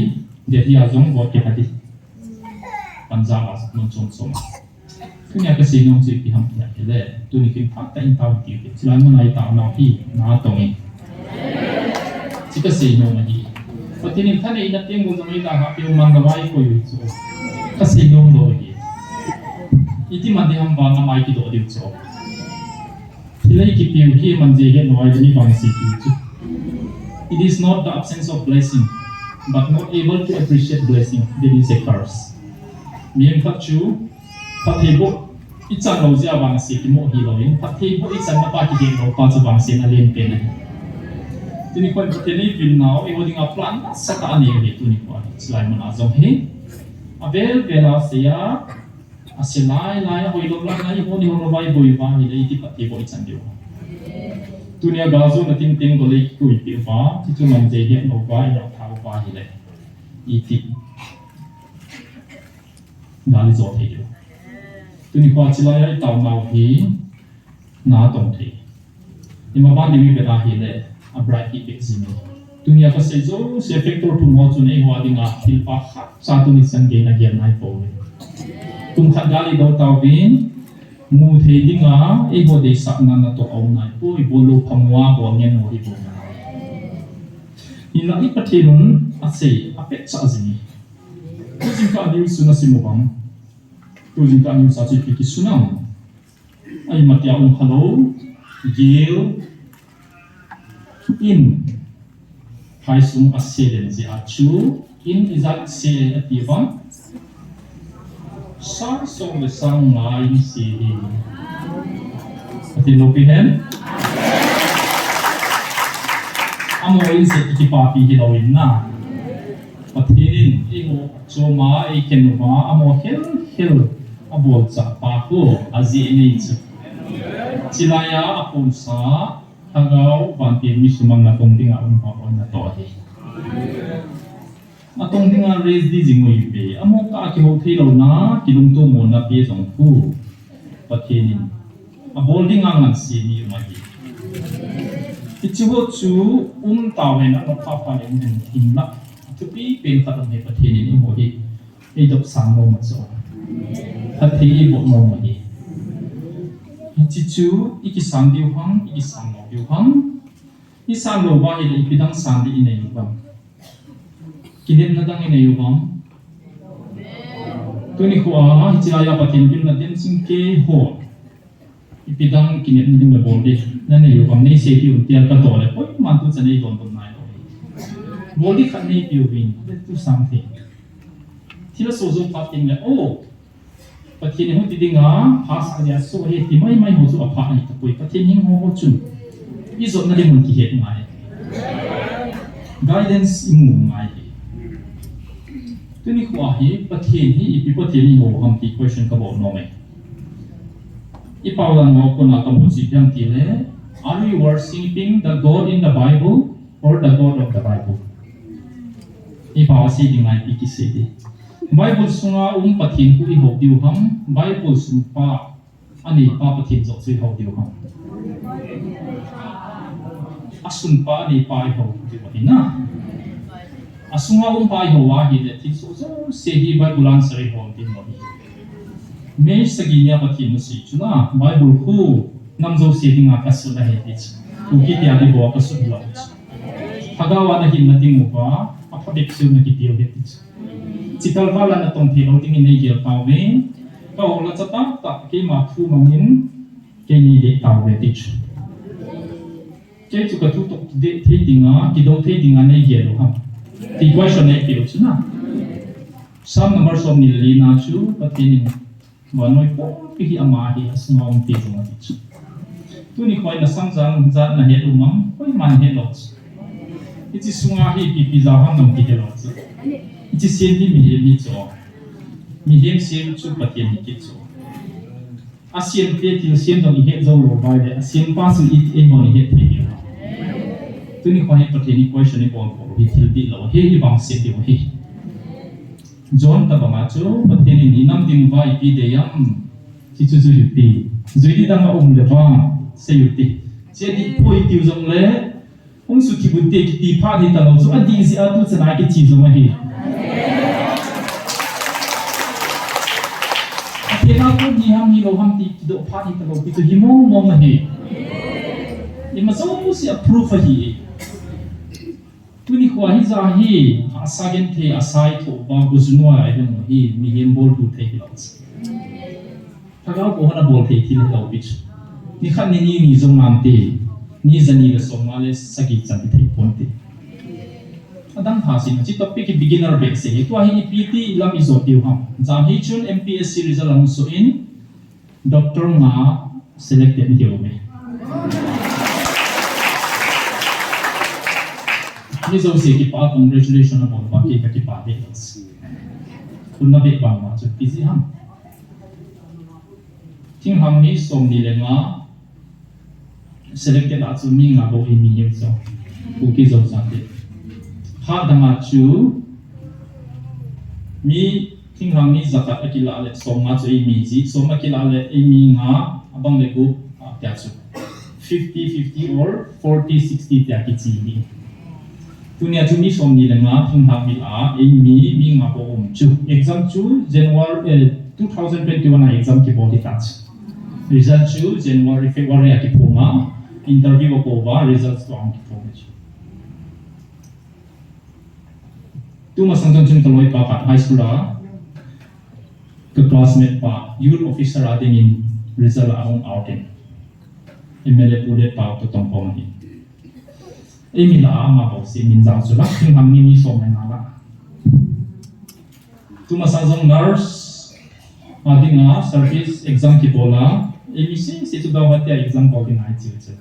de dia zong bot ke hadi Punjab as non chong som kunya ka se nong chi pi ham ya ke le tu ni kin pa ta in ta ti ke chilan mo nai ta na hi na tong ni chi ka se no ma hi patini thane ina teng mo zong ida ha pi mang ga wai ko yu chu ka se nong do hi iti mandi ham ba ngamai ki do diu cho hilai ki piu ki manje he noi ni bang si ki it is not the absence of blessing but not able to appreciate blessing that is a curse miem khat chu pathebo icha lo ja bang si ki mo hi lo in pathebo icha na pa ki de lo pa chu bang si na len pe na tuni kon teni pin now e hoding a plan sa ta ani ni tuni ko slide man azom he abel bela sia asilai lai hoi lo la nai ho ni ho vai boi ba ni le ti pati boi chan dio tunia gazu na tin ting go le ku pi ba ti chu man je he no ba ya tha ba hi le i ti gali zo the dio tuni kwa chilai ai taw nau hi na tong the ni ma ba ni mi be da hi le a bright ki pik zin tunia ka se zo se factor tu mo chu nei ho adinga til pa kha sa tu ni sang ge na ge nai po tum khat gali do taw bin mu the dinga e bo de sak na na to au nai po i bo lo phamwa bo ngen no ri bo na in la i pathenun a se a pe cha zini tu jin ka diu suna si mo bang tu jin ka ni sa chi ki sunam ai matia khalo gel in hai sum a se den ji a chu in izat se atiwan sang song le sang ngai si hi ati lo pi hen amo in se ki pa pi ki lo in na pathirin e mo choma e ken ma amo hen hil abol cha pa ko azi ni chu chilaya apun sa hangau vanti mi sumang na tong dinga pa na to hi atong dinga raise di jingoi be amo ka ki ho thilo na kilung to mo na pe jong pu pathenin abol dinga ngan si ni ma hi ichiwo chu taw he na no pa pa len hin na tu pi pen ka he pathenin i mo hi ei dok sang mo ma so pathi bo mo ma hi ichichu iki sang diu hang iki sang no diu hang i sang lo ba hi ipidang sang di inei bam kidem na dang inei bam tuni khuwa hichaya pathin bil na dem sing ke ho ipidang kinet na ding na bol na nei bam nei se ti un tia ka to le poi man tu chanei don ton nai body khat nei piu win tu something thila so zo patin le o pathin hu ti dinga has ania so he ti mai mai ho zo apha ni ta poi pathin hing ho chun i zo na de mun ki het ngai guidance imu ngai tuni khwa hi pathin hi ipi pathin hi ho ham ti question ka bo no me I paulan mo ko na ka mo si pyang ti le are you worshiping the God in the Bible or the God of the Bible I pawa si dingai pi ki se di Bible sunga pathin ku I ho diu ham Bible sun pa ani pa pathin zo si ho diu ham asun pa ani pa I ho diu na asunga pa I ho wa hi le ti so se hi Bible answer I ho din mo me saginya pathin si chuna Bible ku namzo se dinga ka su la he ti ku ki ti adi bo ka su lo hagawa na hin na ding ba apabik su na ki ti o he ti chikal wala na tong thi lo ding nei gel taw ve ka ho la chata ta ki ma thu mangin ke ni de taw ve ti ke chu ka thu to de thi dinga ki do thi dinga nei gel lo ha ti question nei ti lo chuna sam number som ni li na chu patinin wanoi po pi ama hi asngom ti jong ti tu ni khoi na samjang za na he umam khoi man he lo ichi sunga hi pi za ham nom ki lo ichi sen hi mi he ni cho mi hem sen chu patien ni ki cho asien pe ti sen dong he zo lo bai de asien pa su it e mo ni he ti tu ni khoi patien ni question ni bon ko hi thil di lo he hi bang se ti hi John ta bama chu pathin ni nam ding vai pi de yam chi chu chu pi zui di dang le ba se yu ti che di poi ti zong le su ki bu te ki ti pha di ta lo chu adi si a tu chana ki chi zong hi te na ko ni ham ni lo ham ti ki do pha di ta lo ki chu hi mo ma hi ni ma so si approve hi tuni khwa hi za hi asagen the asai tho ba buzunwa ai dang hi mi hem bol tu the ki laws thagau ko hana bol the ki law bich ni khan ni zong nam te ni zani la som male sagi chan the pon te adam hasin chi topic ki beginner base se to hi pt lam izo tiu ham jam hi chun mpsc result ang so in doctor nga selected ni me Mizo se ki pa congratulations about ba ki pa de kunna be ba ma chu busy ham ting ham ni som ni le nga selected a chu mi nga bo mi yem so ku ki zo sa de ha da ma chu mi ting ham ni zakat akila le som ma chu mi ji som akila le mi nga abang le ku ta chu 50-50 or 40-60 ta ki chi ni Tunia tu mi som ni lenga thing ha mi a mi nga bo chu exam chu January 2021 exam ki body touch result chu January February ki ponga interview ko ba results to ang ki ponga tu ma sang chung kaloi pa high school la ke classmate pa youth officer ading in result ang outing MLA pudet pa to tong pom hi Emi la ma bo si min zang su la thing ham ni mi so me na la tu ma sang zong nurse adinga service exam ki bola emi se tu da wa te exam ko ki nai chi che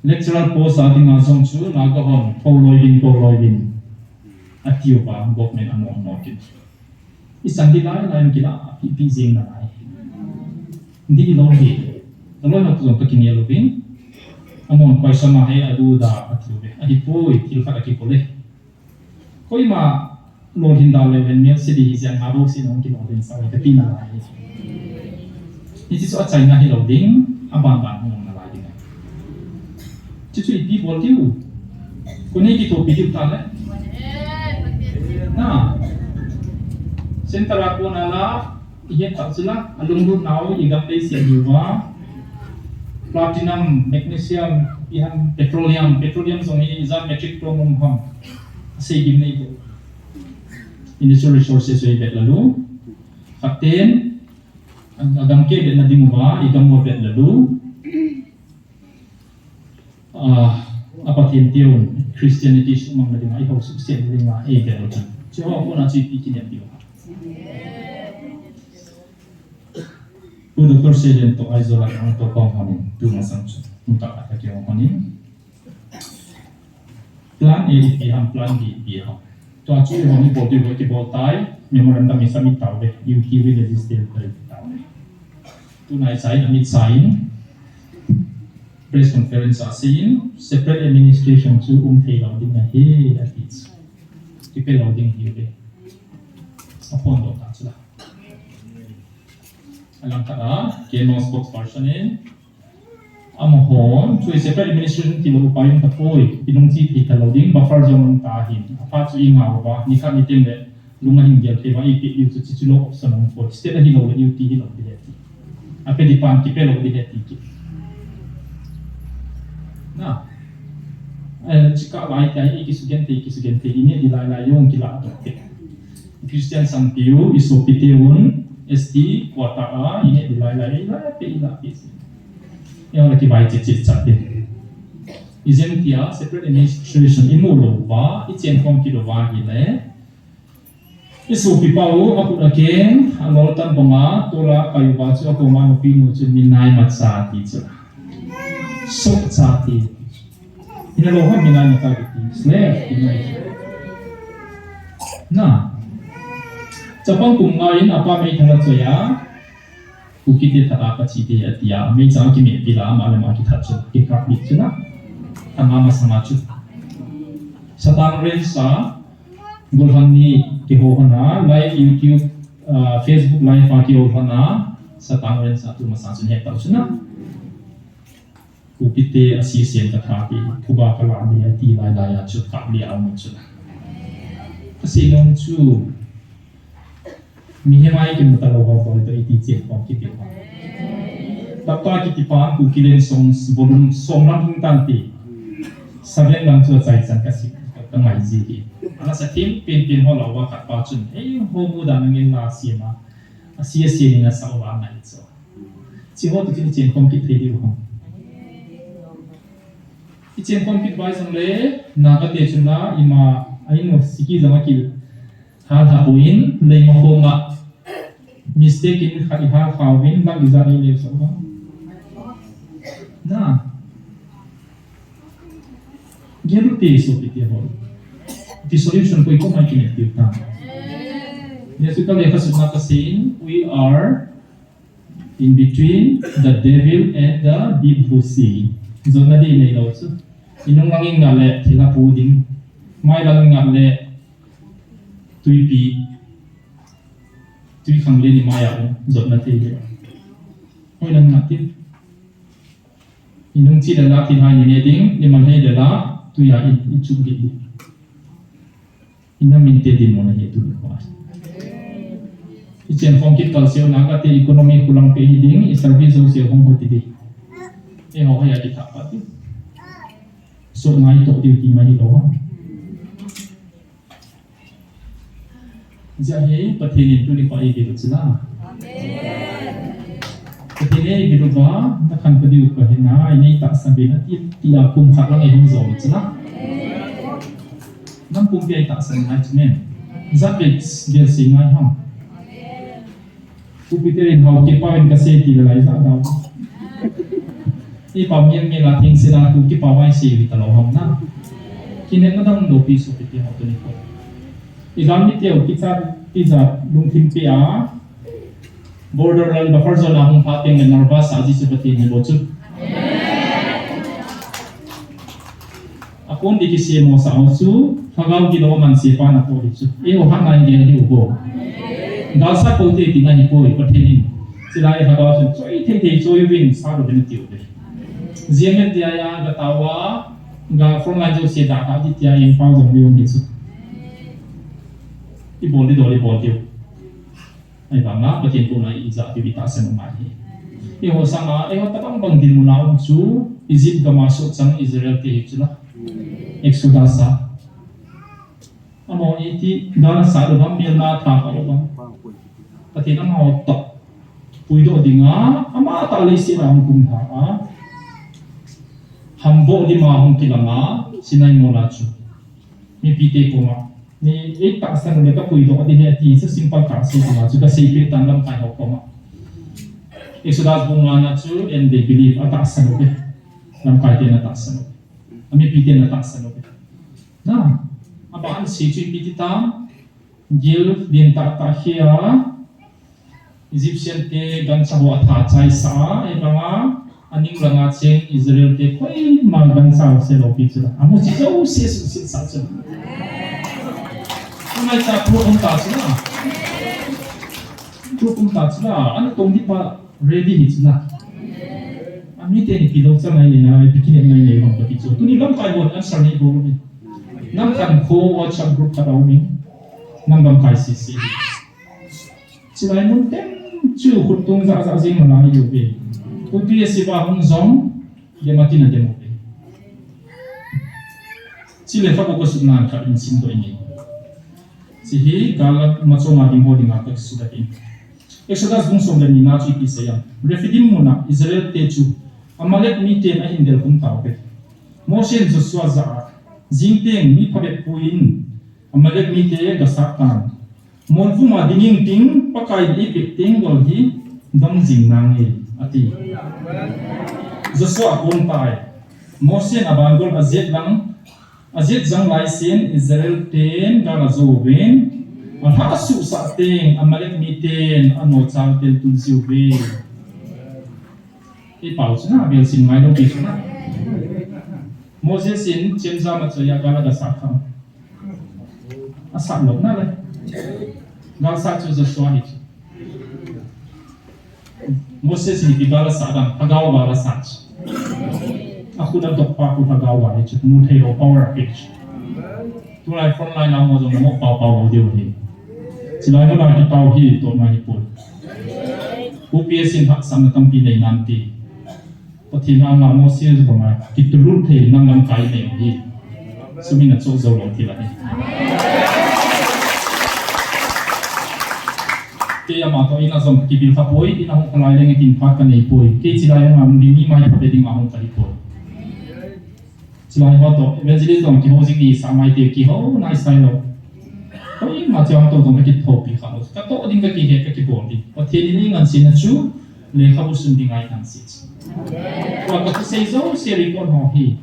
lecturer post adinga zong chu na ga hon po loibin atiu pa government ano no ki isang dilay lain kila pipizing na lai hindi lori lolo na kung pakinye lobing amon pai sama he adu da atube adi poi tilfa akipole koi ma lor hinda le ven mel sidi hian ngaro sinong ki lodin sa ka pina lai ni so achai na hi loding abang bang ngong na lai ding chichu ipi bol tiu kuni ki to pidiu ta le na sentara ko na la iya tak sila alungru nau igam dei sia diwa platinum magnesium ihan petroleum songi izam metric ton ham sei gim nei do natural resources we bet lalu fakten agam ke bet na dimuwa igam mo bet lalu apa tiun Christianity sumang na dinga ihaw subsien dinga e bet jo ko na chi pikin diwa Dr. Selen to isolat ang to komponen tu masang untuk apa kira komponen plan A piham plan B piham to acu yang ni bodi bodi botai memorandum isami tahu deh UTV register tahu tu naik sign amit sign press conference asin separate administration tu thei loading na he that is tipe loading hiude apon do ta chula alam kara keno spokesperson in amahon so separate administration tilo upayong tapoy pinong city loading buffer zone tahin apa chu ingaw ba ni ka meeting le lungahin gel te ba ipi yu chu chulo option on for state hi lo yu ti hi lo di heti ape di pan ki pe lo di heti ki na chika lai kai ikisugente ini di lai yung kila to Christian Sampiu isopiteun ST kuota A ini dilai pe ila pisi yang lagi baik cicit catin izin dia separate administration imulo ba ichen kom kilo ba ile isu pipau aku again aloltan ponga tora kayu ba chu aku manu pinu chu minai mat sa ti chu sok sa ti ina lo ha minai ka ti slave minai na Japang kumngain apa may thangat soya kukiti thara ka chiti atia may jang ki me pila malam aki thatchu ki kap lik chuna tamama samachu satang ren sa gulhani ki hohana live YouTube Facebook live aki hohana satang ren sa tu masansun he tau chuna kukiti asisen ka thati kuba kala ni ati lai lai chu kap li amu chuna kasi nong chu mihimai ke mutalo ho ko to iti che ko ki pe tapta ki ti pa ku kilen song volume song lang hing tanti saben lang chu chai chan ka si ka ngai ji ki ala sa tim pin ho lawa ka pa chun e ho mu da ngin na si ma asia si ni na sa wa ngai so chi ho to ki chen kom ki thei di ho ki chen kom ki bai song le na ka te chun na ima ai no siki zama ki ha puin lei mo ho ma mistake in khali ha khawin lang izari le so ba na gelu te so piti ho the solution ko iko mai kine ti ta ya su ka le ka su na ka sin we are in between the devil and the deep blue sea zo na di nei lo su inong langing ngale thila puding mai langing ngale tui khang le ni maya zot na te de hoi lang na tin inung chi da la tin hai ni ne ding ni man he de la tu ya i chu gi ina min te din mo na he tu ko i chen phong kit kal seo na ka te economy kulang pe hi ding i service so seo hong ko ti di e ho ya ki ta pa ti so ngai to ti mai lo Jadi petini itu dipakai gitu cina. Petini gitu ba, nakhan pedi upahina ini tak sambil nanti tiap kumhak lang ihong zom cina. Nam kumpiai tak sangai cinen. Zabit dia singai ham. Kupiterin hau kipawin kaseti lalai zadau. Ini pamian melating sila tu kipawai si witaloham na. Kinen madang dopi supiti hau tu niko. Ilam ni teo pizza lung tim pia borderline buffer zone ahong pating na nervous aji seperti ni bocu. Akon di kisi mo sa ausu hagaw gido man sipa na po dicu. Iyo hana ngi ni ugo. Galsa ko te tinga ni po ipatenin. Sila ay hagaw sun choi te choi win sa do ni tiu de. Ziamen dia ya gatawa ga from la jo se da ka di tia yang pau zong yung dicu. Ibol di dole bol tiu. Ay banga patin po na iza aktivitas ng umahi. Iho sama iho tabang bang din mo na su izip ga masuk sang Israel ke hitsula. Exodus sa. Amo iti dala sa do bang na tha ka bang. Patin ang auto. Puido di nga ama ta lisi ra kung ha. Hambo di mahong kilanga sinay mo na su. Mi pite po ma. Ni tak sang mereka puido di hati itu simple kasih cuma juga sipir tanam kai hokoma. Exodus bunga na tu and they believe atak sanobe. Nam kai dia atak sanobe. Ami pite atak sanobe. Nah, apa an si tu pite tam gil din tak tahia Egyptian te gan sawa tha chai sa e banga aning langa cheng Israel te koi magan sa se lo pite. Amo si jo si sa sa. Ngay sa purong tasla. Purong tasla. Ano tong di pa ready hitla. Ami te ni pilot sa ngay na bikin ngay na yung kapitso. Tuni lang kayo ang sarili ko rin. Nang kan ko WhatsApp group ka daw min. Nang bang kay sisi. Sila yung tem chu kutong sa asing malay yubi. Upi si ba hong zong dia mati na demo. Sila fa ko sunna ka insin do ini. Sihi galak maco mading ho dinga tak sudahin. Exodus bung som ni na chi pisaya. Refidim muna Israel techu. Amalek mi ten a hindel kum tawpe. Moshe Joshua za jingteng mi phabet puin. Amalek mi te gasatan. Monfu ma dinging ting pakai di piting gol hi dam jing nangi ati. Joshua kum tai. Moshe abangol azet lang Azit zang laisin Israel ten gana zoben an hasu sa ting amalek miten ano chang ten tun siube e pau na bel sin mai do bi na Moses sin chenza ma chaya gana da sakham asa lok na le gal sa chu zo swani Moses ni bigala sa dang pagaw bala sa aku dah dokpa aku tagawa ni cik mutai lo power pitch. Tulai frontline amo jong mo pau dia ni. Silai mo lagi tau hi to mai pun. UPS hak sam tam pi nei nanti. Patina ma mo sil ko mai kitulur the nang kai nei hi. Sumina cho zo lo ti la ni. Kaya ma to ina som kibil fa poi ina hong kalai leng tin phat ka nei poi. Ke silai ma ni mai pa ding ma hong kai poi. Selain itu, evangelism kiho sini samai te kiho nice style. Koi macam tu dong kita topi kalau. Kato ding kihe kiboli. Pateli ni ngan sinachu le kabusun ding ai kan sit. Waktu tu seizo seri kon hohi.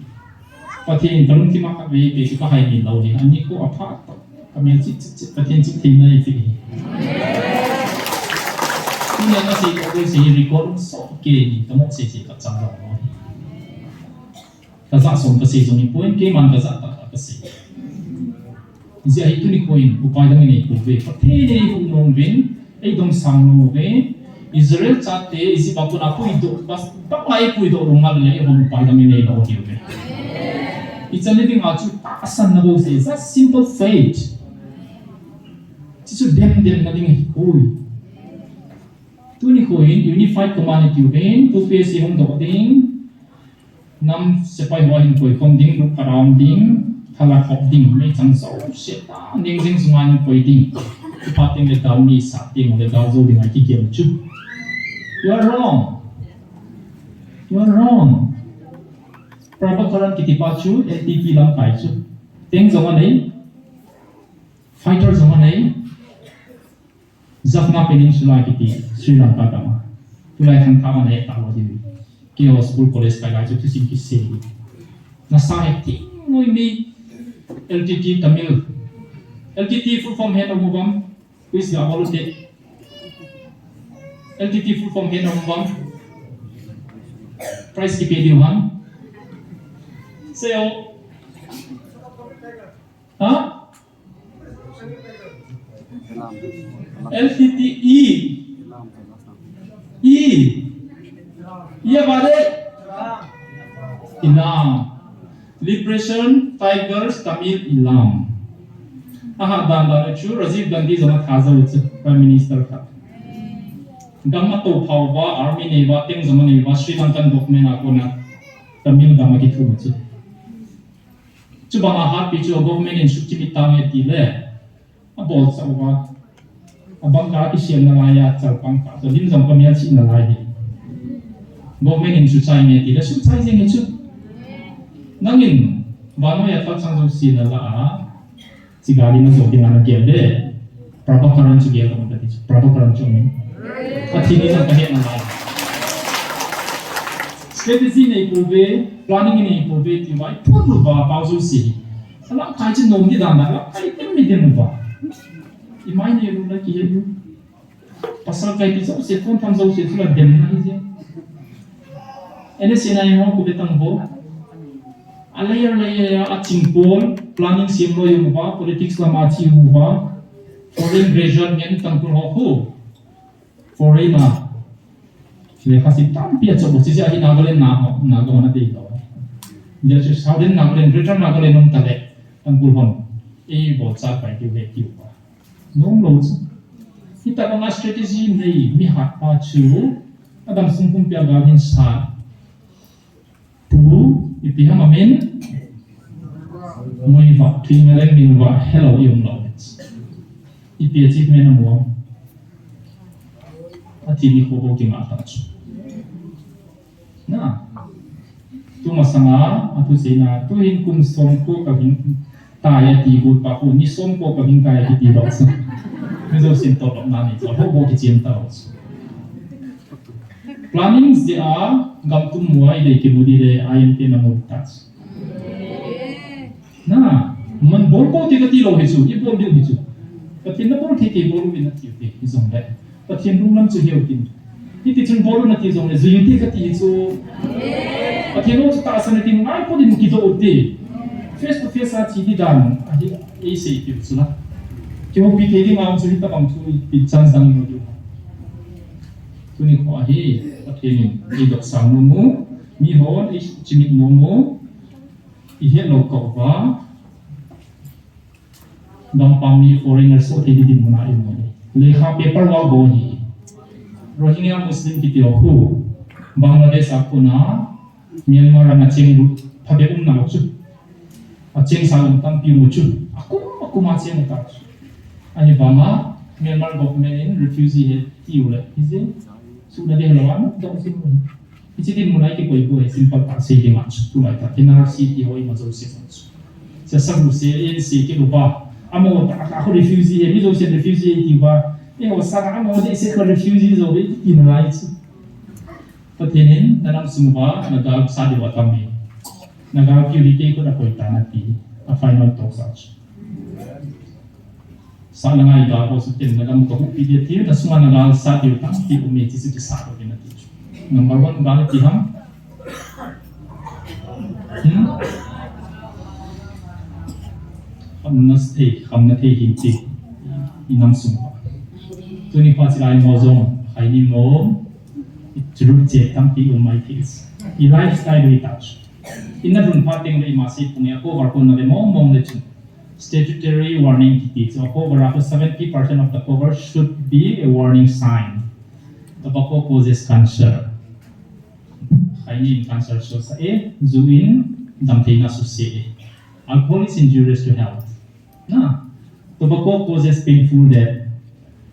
Pateli dalam ti mak be be ka hai ni lau ni. Ani ko apa? Kami cik pateli cik tina itu. Ini nasi ko si record so ke ni tamo si ka chang lo. Kazak som kasi zoni poin ke man kazak tak kasi. Zia itu ni poin upaya dengan itu be. Pateli hu nong ben, dong sang nong be. Israel cate isi bapun aku itu bas pakai aku itu rungal le hon upaya dengan itu be. It's anything acu tasan na bo se. That's simple faith. Cicu dem na ding hui. Tu ni koin unified community ben tu pe si hong do ding. Nam sepai wahin koi kom ding ru karam ding thala kop ding me chang so seta ning jing sungan koi ding pating le daw ni sa ting le daw zo ding ai ki kem chu. You are wrong. Prabhakaran kiti pa chu LTP lam kai chu. Teng zong anei fighter zong anei Jaffna Peninsula kiti Sri Lanka kama. Tulai kan kama nei ta lo di. Kio school college ka gajo tu singki se na sa hekti moi mi LTT Tamil LTT full form head of mubam quiz ga bolute LTT full form head of mubam price ki pedi ham sayo ha LTTE iya bade Ilam Liberation Tigers Tamil Ilam aha dan chu Rajiv Gandhi zama thaza uchu Prime Minister ka gamma to phawwa army ne wa teng zama ne wa Sri Lankan document akona Tamil gamma ki thu uchu chu banga ha pi chu government in shukti mi tang ti le abol sawa abang ka ki siam na ya chal pang ka so dim zam ka mia chi na lai hi government in suchai ne ti la suchai jeng chu nangin bano ya tak sang si na la sigari na so dinga na gel de prabhakaran chu gel ka ti prabhakaran chu mi athini na kahe na lai strategy ne prove planning ne prove ti mai phun ba pauzu si ala khai chi nom di da na la khai tem mi de ba imai ne ru la ki yu pasal kai ti so se phun tham zo se su la dem na hi je ene sinai mo ku betang bo alayer a chingpol planning sim lo yu ba politics la ma chi yu ba foreign graduate ngen tang pul ho khu foreigner le khasi tam pia cho bo chi ja hi nagaland na go na dei do ja che southern nagaland greater nagaland nom tale tang pul hon e bo cha pai ki ve ki ba nom lo chu kita banga strategy nei mi hat pa chu adam sung pum pia ga hin sa tu ipiham amen moi va twingalen min va hello yum knowledge ipi achievement mo ati ni ko ki ma ta chu na tu masanga atu sina tu hin kum som ko ka hin ta ya ti gu pa ko ni som ko ka hin ka ya ti ba sa ni zo sin to na ni so ho bo ki chen ta plannings they are gam tum muai de ki budi de IMT na mo touch na man bol ko ti ka ti lo he chu i bol di he chu ka tin na bol the ti bol mi na ti te ki zong de ka tin rum lam chu heu tin ti chen bol na ti zong le zu ti ka ti chu ka tin no ta sa na ti ngai ko din ki do ti face to face a chi di dan a hi e se ti chu na ki mo pi te di ma chu ta bang chu pi chan sang no ju tu ni ko hi ka tin ni dok sang no mu mi hon i chimit no mu i he lo ko ba dam pami foreigner so te di muna i mo le kha paper wa go hi Rohingya Muslim ki tio hu Bangladesh apuna Myanmar na cheng phabe na chu a cheng sa tam pi mu chu aku ma cheng ka ani bama Myanmar government in refugee he ti ule is it su na de lawan dong sim mu ichi din mulai ki koi koi simple ta se ki ma chu tu lai ta NRC ti hoi ma zo se chu sa sang lu se en se ki lu ba amo ta ko refugee he mi zo se refugee ti ba e ho sa amo de se ko refugee zo be in lai chu patenin nanam sumba na ga sa de wa tam mi na ga ki ri ke ko da koi ta na ti a final talk sa chu sa na ngai ga ko su tin na gam ko pi de ti na suma na ga sa ti ta ti u me ti si sa ko na ti chu number 1 ga ti ham हमने थे हिंदी इनाम सुनवा तो नहीं पास लाइन मौजूद है नहीं मो जरूर चेतन की उम्मीद थी ये लाइफस्टाइल भी टच इन रुन पार्टिंग में मासी पुण्य को वर्कों ने मो ले चुन statutory warning की so over 70% of the cover should be a warning sign tobacco causes cancer है नहीं cancer so से जुइन दमतेना Suse alcohol is injurious to health na tobacco causes painful death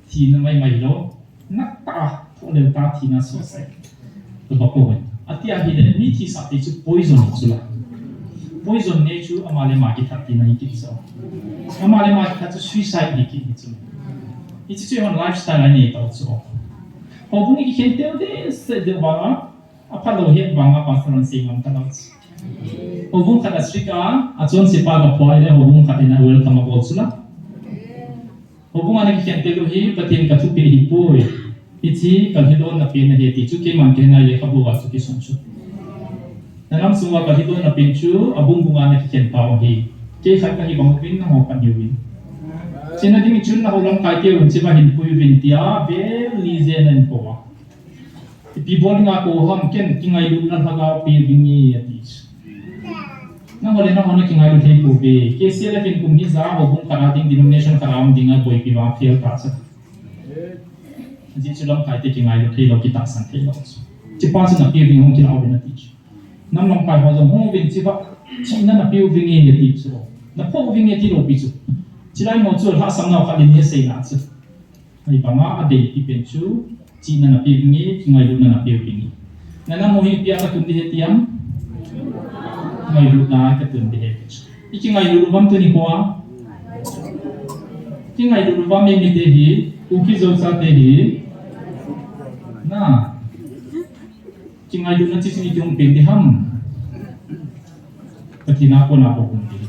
thina mai lo nakta thole ta thina so sai tobacco atia hi de ni thi sa ti chu poison chu la poison ne chu amale ma ki thati na ki so amale ma ki thatu suicide ni ki chu it's a lifestyle ani ta chu ho bu ni ki khente de se de ba apalo he banga pasaran se ngam ta na Hubung kata Afrika, acun siapa kapoi le hubung kata ina welcome abol sula. hubung anak kian telu hi patin ka thupi hi pui ichi kan hidon na pin na he ti chu ke man ke na ye khabu wa chu ki son chu nanam sungwa ka hidon na pin chu abung bunga na kian pao hi ke khat ka hi bang pin na ho kan yuin sina ding chun na holang kai te un chiba hin pui vin tia ve li zen en ko pi bol nga ko ham ken kingai lu na thaga pi bingi ati na hole na hona kingai lu thei ko be ke se la fin kum hi za ho bung kara ding denomination kara um dinga boi pi wa fail ta sa ji chulam kai te kingai lu thei lo ki ta san thei lo chi pa sa na pi bing hong ki au na ti nam long kai ho jong ho bin chi ba chi na pi bingi ye ti chu na po bingi ti lo pi chu chi lai mo chu ha sam na ka din ye sei na chu ai ba ma a de ti pen chu chi na pi bingi kingai lu na pi bingi na na mo hi pia ka tun di he tiam ngai lu na ka tun di he iki ngai lu bam tu ni kwa ki ngai lu bam mi te hi u ki zo sa te hi na ki ngai lu na chi ni jong pe di ham patina ko na ko kum di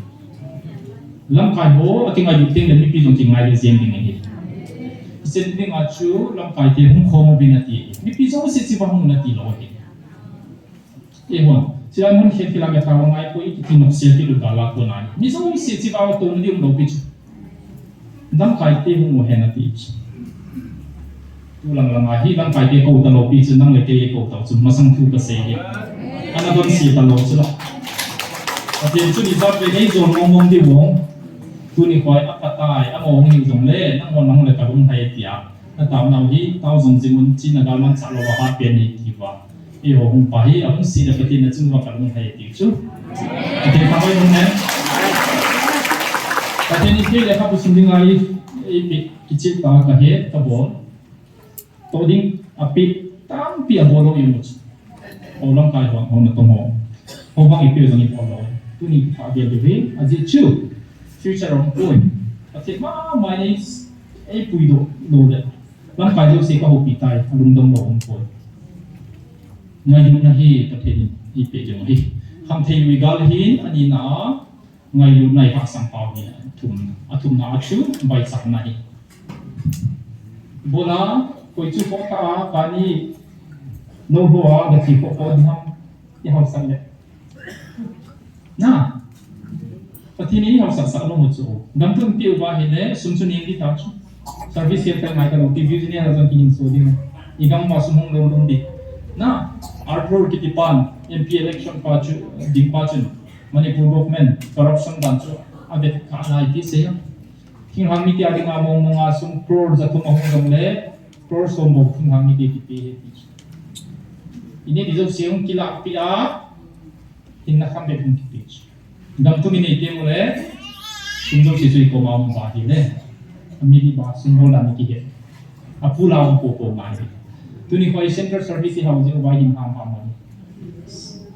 lam kai bo ki ngai lu teng le mi pi jong ki ngai le zen ding hi sen ding a chu lam kai te hum kho mo bi na ti mi pi zo se chi ba hum na ti lo hi e ho sila mon khet kila ga tawa ngai ko i ti no se ti lu gala ko nai mi zo mi se chi ba to ni um lo pi chu dam kai te hum mo he na ti tu lang lang a hi lam kai te ko ta lo pi chu nang le te ko ta chu ma sang thu ka se hi ana don si ta lo chu la a ti chu ni za pe nei zo mong mong di wong tu ni khoi apatai among ni zong le nang mon nang le ka bung hai tia na tam nau hi tao zong jimun chi na gal man cha lo wa ha pe ni ki wa e ho hung pa hi ang si da ka tin na chung wa ka bung hai ti chu ati ka hoi nong ne ka tin ni thi le ka bu sing ding ai e pi ki chi ta ka he ka bo to ding a pi tam pi a bo lo yu mu chu o long kai ho ho na to mo ho bang i pi zong i po lo tu ni ka de de a ji chu future of boy ati ma mai ni ai pui do do de lam kai do se ka ho pi tai lum dong lo hong poi ngai lu na hi ta the ni i pe jong hi kham thei wi gal hin ani na ngai lu nai ha sam pau ni thum na chu bai sak na hi bola koi chu ko ta ka ni no ho a ga ti ko ko ham i ha sam le na pati ni hau sak sak lo mo chu dam tum pi ba hi le sum chu ni di ta chu service here mai ka lo ti view ni ha zon ki so di i gam ma sum hong lo dum di na arpur ki ti pan mp election pa chu ding pa chu manipur government corruption dan chu abe ka na ti se ya king hang mi ti ari nga mong mga sum crore za tu ma hong dong le crore som mo king hang mi ti pi he ti ini di zo seung kila pi a tin na kham be kum ti dam tu mini te mole sungdo si sui ko ma mo ba hi le mi di ba sungdo la ni ki he a pu la ko ko ma hi tu ni khoi central service housing wa hin ham ham ni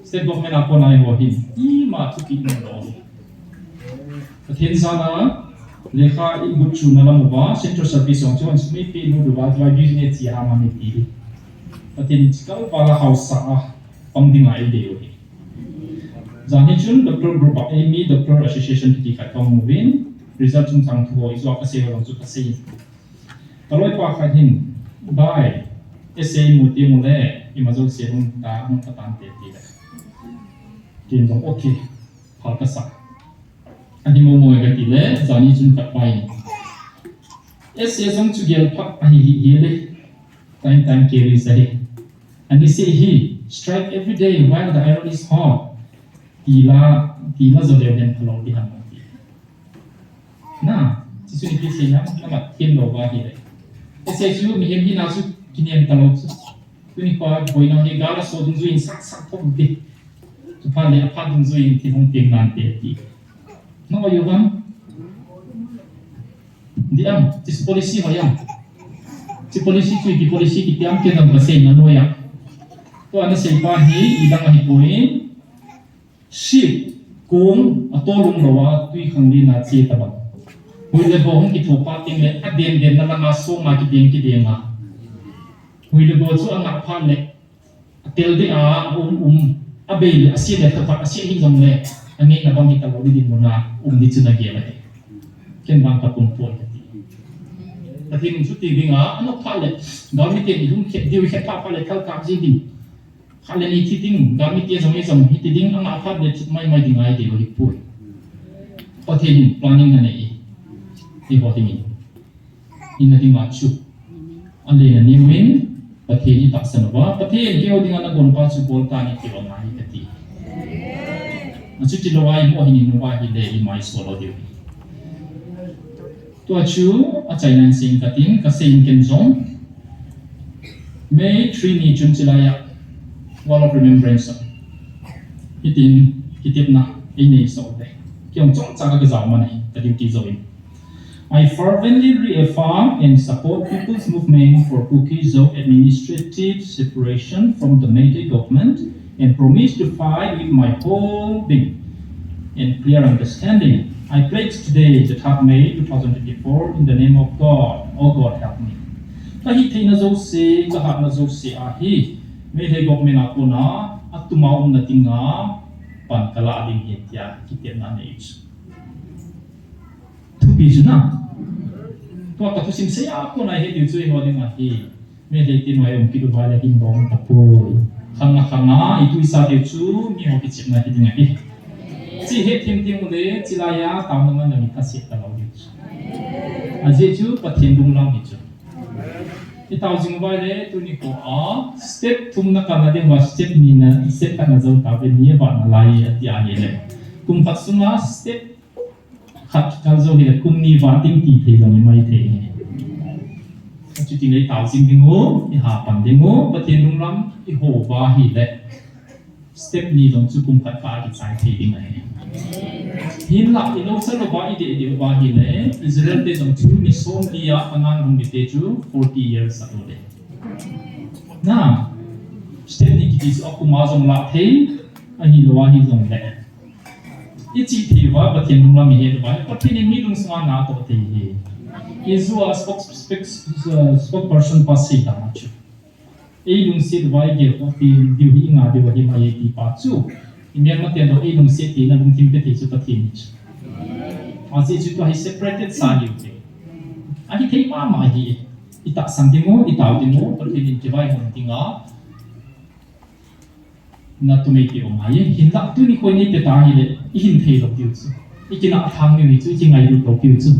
state government a ko na ho hin I ma tu ki no lo then sa na lekha I gut chu na la mo ba central service ong chuan smi pi nu du ba twa business chi ha ma ni pi patin chikal pala house sa pam ding ai de yo Zani chun Dr. Group of Amy Dr. Association ki ka kong movin result chung sang thu iso ka se long chu ka se taloi pa kha hin bai ese mu ti mu le I ma zo se hung ta hung ta tan te ti le kin dong okay phal ka sa ani mo mo ga ti le zani chun ka pai ese zong chu gel phak a hi le time carry sa hi and he say he strike every day while the iron is hot tila zo leo den thalo di han ti na chi su ni pi se na ma thiên lo ba hi le ese chu mi hem hi na su kiniem talo chu tu ni kwa boi na ni gala so dun zu in sak sak pom di tu pa le apa dun zu in ti hong ping nan te ti no yo bang di am ti policy ho yang ti policy chu ki policy ki tiam ke nam ba se na no ya to ana se pa hi idang hi poin ship kung atolong lawa tui khangli na che ta ba huile bo hong ki thopa ting le adem den na langa so ma ki deng ma huile bo chu anga pha le atel de a abe le asia de ta asia hi jong le ani na bang ki ta lo di mo na di chu na ge ba ken bang ka pum pon ti ประเทศชุดที่ดิ่งอันนั้นพาเลยกามิเตียนี่ลุงเขียนเดียวเขียนพาเลยเท่ากับจริงพาเลยนี่ที่ดิ่งกามิเตียสมัยสมัยที่ดิ่งอันนั้นพาเลยไม่ดิ่งไอ้เดียวที่พูดประเทศนี้ planning นั่นเองที่บอกที่นี่อินนั่นที่มาชุบอันเดียวนี่วินประเทศนี้ตักสนุกว่าประเทศเกี่ยวdengan agon pasu bolta ni tiu ngai kati acu ti lawai mo hini nuwa hi le i mai solo dio to acu achai nan sing katin ka sein ken zong May 3 ni Jun Chilaya wall of remembrance hitin kitip na ini so de kyong chong cha ga zaw mani ka dim ti zoin I fervently reaffirm and support people's movement for Kuki-Zo administrative separation from the Meitei government and promise to fight with my whole being and clear understanding. I pledge today the 3rd May 2024 in the name of God. Oh God, help me. Kahit na zo si kahat na zo si ahi Meitei government ako na at tumaw na tinga pangkalaading hitya kitip na needs. Bijuna, tua katusim saya aku na he diucui ho dengan he, me he tin wai kidu bala hindong tapoi, hanga itu isa diucu mi ho kicip na he dengan he, si he tim le cilaya tahu nama nami kasih kalau diucu, aje cu patindung lang diucu, kita ujung bala tu ni ko step tum na kana dia was step ni na step kana zau tabe ni ba na lai ati ani le, kum fatsuma step khát khao zo thì cung ni vã tinh tỷ thế là mấy thế chú tin lấy tạo sinh tiếng ngô thì hạ bản tiếng ngô và tiền đúng lắm thì hồ ba hi lệ step ni giống chú cung khát phá thì sai thế đi này hin lại thì lâu sau ba ý để điều ba hi lệ Israel để giống chú ni sôm đi á anh ăn đi thế chú 40 years ago đấy na step ni cái gì aku mau giống lạ thế anh hi lo hi giống lệ Ichi thì vợ bát thiên đúng là mình hiểu vậy, bát thiên mình đúng sang nào đó thì Israel spokesperson pasi ta machu. Đúng sit vậy cái có thì điều hi ngã điều hi mai thì pachu. Imian mà tiền đó đúng sit thì là đúng tim pe thì chút bát thiên chứ. Asi chút hay separated sa điều thế. Anh thấy mà hi, ita sang tiếng ngô, ita tiếng ngô, bát thiên cái vậy hồn tiếng ngã. Na tu mấy cái ông ấy hiện tại tu ni khôi ni pe ta hi le hiện thấy được điều chứ, cái nào thằng này chứ chỉ ngay được điều chứ,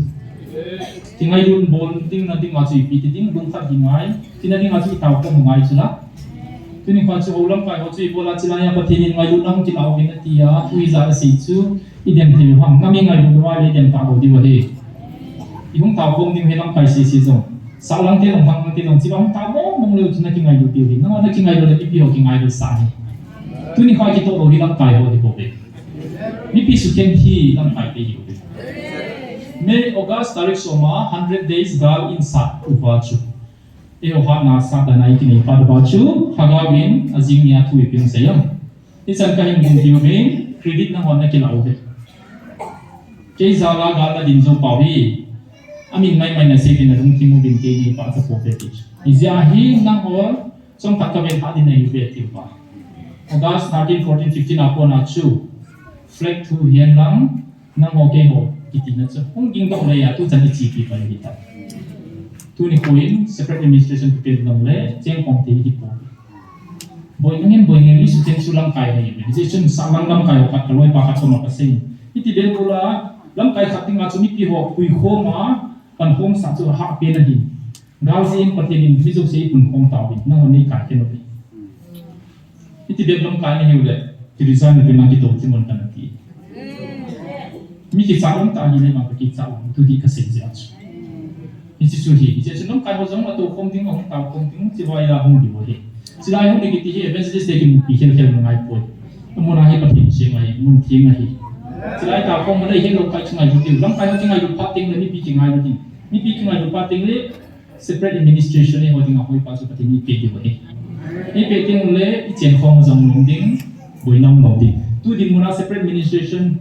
chỉ ngay được bồn tiếng na tiếng mà chỉ bị tiếng đúng phát tiếng ngay, chỉ na tiếng mà chỉ tàu không ngay chứ lá, tu ni quan trọng lắm phải họ chỉ bola chỉ là nhà bát thiên ngay được năm chỉ là ông này thì tu izar sĩ chứ, idem thì hoàng ngắm ngay được ngoài idem tàu đi vào đây, không tàu không tiếng hay lắm phải sĩ rồi, sao lắm tiếng hoàng tiếng chỉ bảo tàu mong lưu chỉ na tiếng ngay được điều gì, nó tiếng ngay được là cái biểu tiếng ngay được sai. Tu ni khai kita rohi lam kai ho di bobe. Ni pi suken hi lam kai te hi bobe. May August tarik soma 100 days gal in sat uvachu. E ho na sa da nai kini pa uvachu hagawin azing nia tu ipin sayam. Isan ka him bunti me credit na hon na kila obe. Ke zala gal na din zo pawi. Amin mai na se din na dum timu bin ke ni pa sa bobe ti. Izia hi nang ho som pakawen ha din na ibe ti pa. August 13, 14, 15 ako na chu flag to hian lang nang ho ke ho kiti na chu hong ging dong le ya tu chan chi pi pa ni ta tu ni koin separate administration pe dong le cheng kong te hi po boy ngem ni su chen chu lang kai ni ni chen sa lang kai ka loi pa ka so ma ka sei iti den bola lang kai khating ma chu ni pi ho pui kho ma pan hom sa chu ha pe na hi gal sin patin in fizu sei pun hom ta bi na ho ni ka ke no bi Iti develop kaya ni udah, kirisan itu nanti tahu cuma kan nanti. Miki calon tadi ni macam kita calon tu di kasih aja. Iti suhi, iti senang kaya orang atau konting orang tahu konting, siapa yang orang di bawah. Sila yang kita ni, eventually segi mungkin hal mengai pun. Mula hari pasti sengai, mungkin hari. Sila yang tahu mana yang lokal sengai juti, orang kaya sengai lupa ting ni pi sengai juti. Ni pi sengai lupa ting ni separate administration ni orang ngapai pasal pasti ni pi di bawah. Ini penting oleh ijen khom zong long ding, boy nong long ding. Tu di muna separate administration,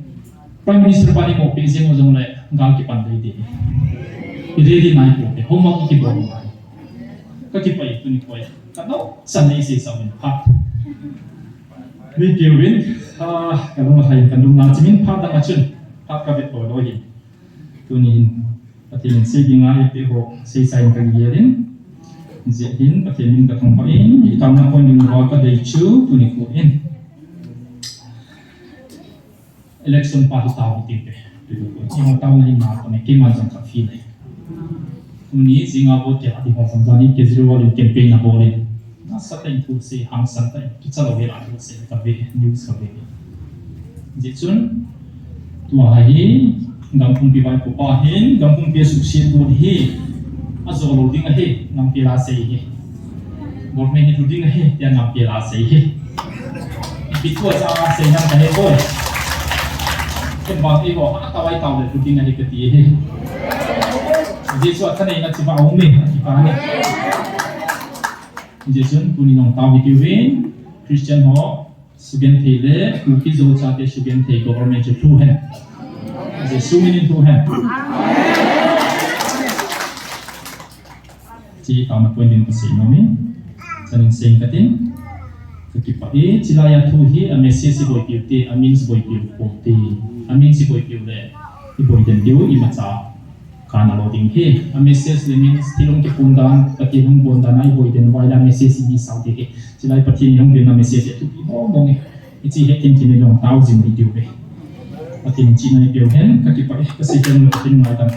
prime minister pani mo pingsi mo zong le gal ki pan dei di. Ready nai po pe, hom ki bo nai. Ka ki pai tu ni koi. Ka no san nei se sa min phat. Ni kiwin, ka no hai kan dung na chimin phat da ma chun. Phat ka bet bo lo hi. Tu ni Patin sebinga itu ho seisain kagirin. Zehin patin ka tongpain itam na ko ning wa ka deichu tunikuin. Election pa taw tipe. Imo taw na ina ko ne kima jang ka fi nei. Tuni zinga bo te ati ho samjani Kejriwal campaign na bolin. Na satain thu se hang santai kichalo ve la se ka ve news ka ve. Jichun tuahi gampung pi bai ko pa hin gampung pi suksi tu hi azolo ding he ngam pi la sei he government ni ding he ya ngam pi la sei he pi tu za sei nang ka he ko ken ba ti ho ta wai taw le ding he ka ti he jesu athane na chi ba ong ni ki pa ni jesu tu ni nong taw bi ti wen Christian ho sugen the le ku ki zo cha te sugen the government chu thu he Jesu minin tu hai. Ci tahu nak poin din pasal nomi. Sanin sing katin. Kekipai cilaya tu hi amesi si boy piuti amin si boy piu poti amin si boy piu le i boy den diu i maca kana loading hi amesi le min stilong ke pundan pati hung bondan ai boy den wai la amesi si bi sau ti hi cilai pati ni hung den amesi tu pi mo mong i ci he tin tin long tau jin di diu be Atin China ni piu hen kakipai kasi kan atin ngai tan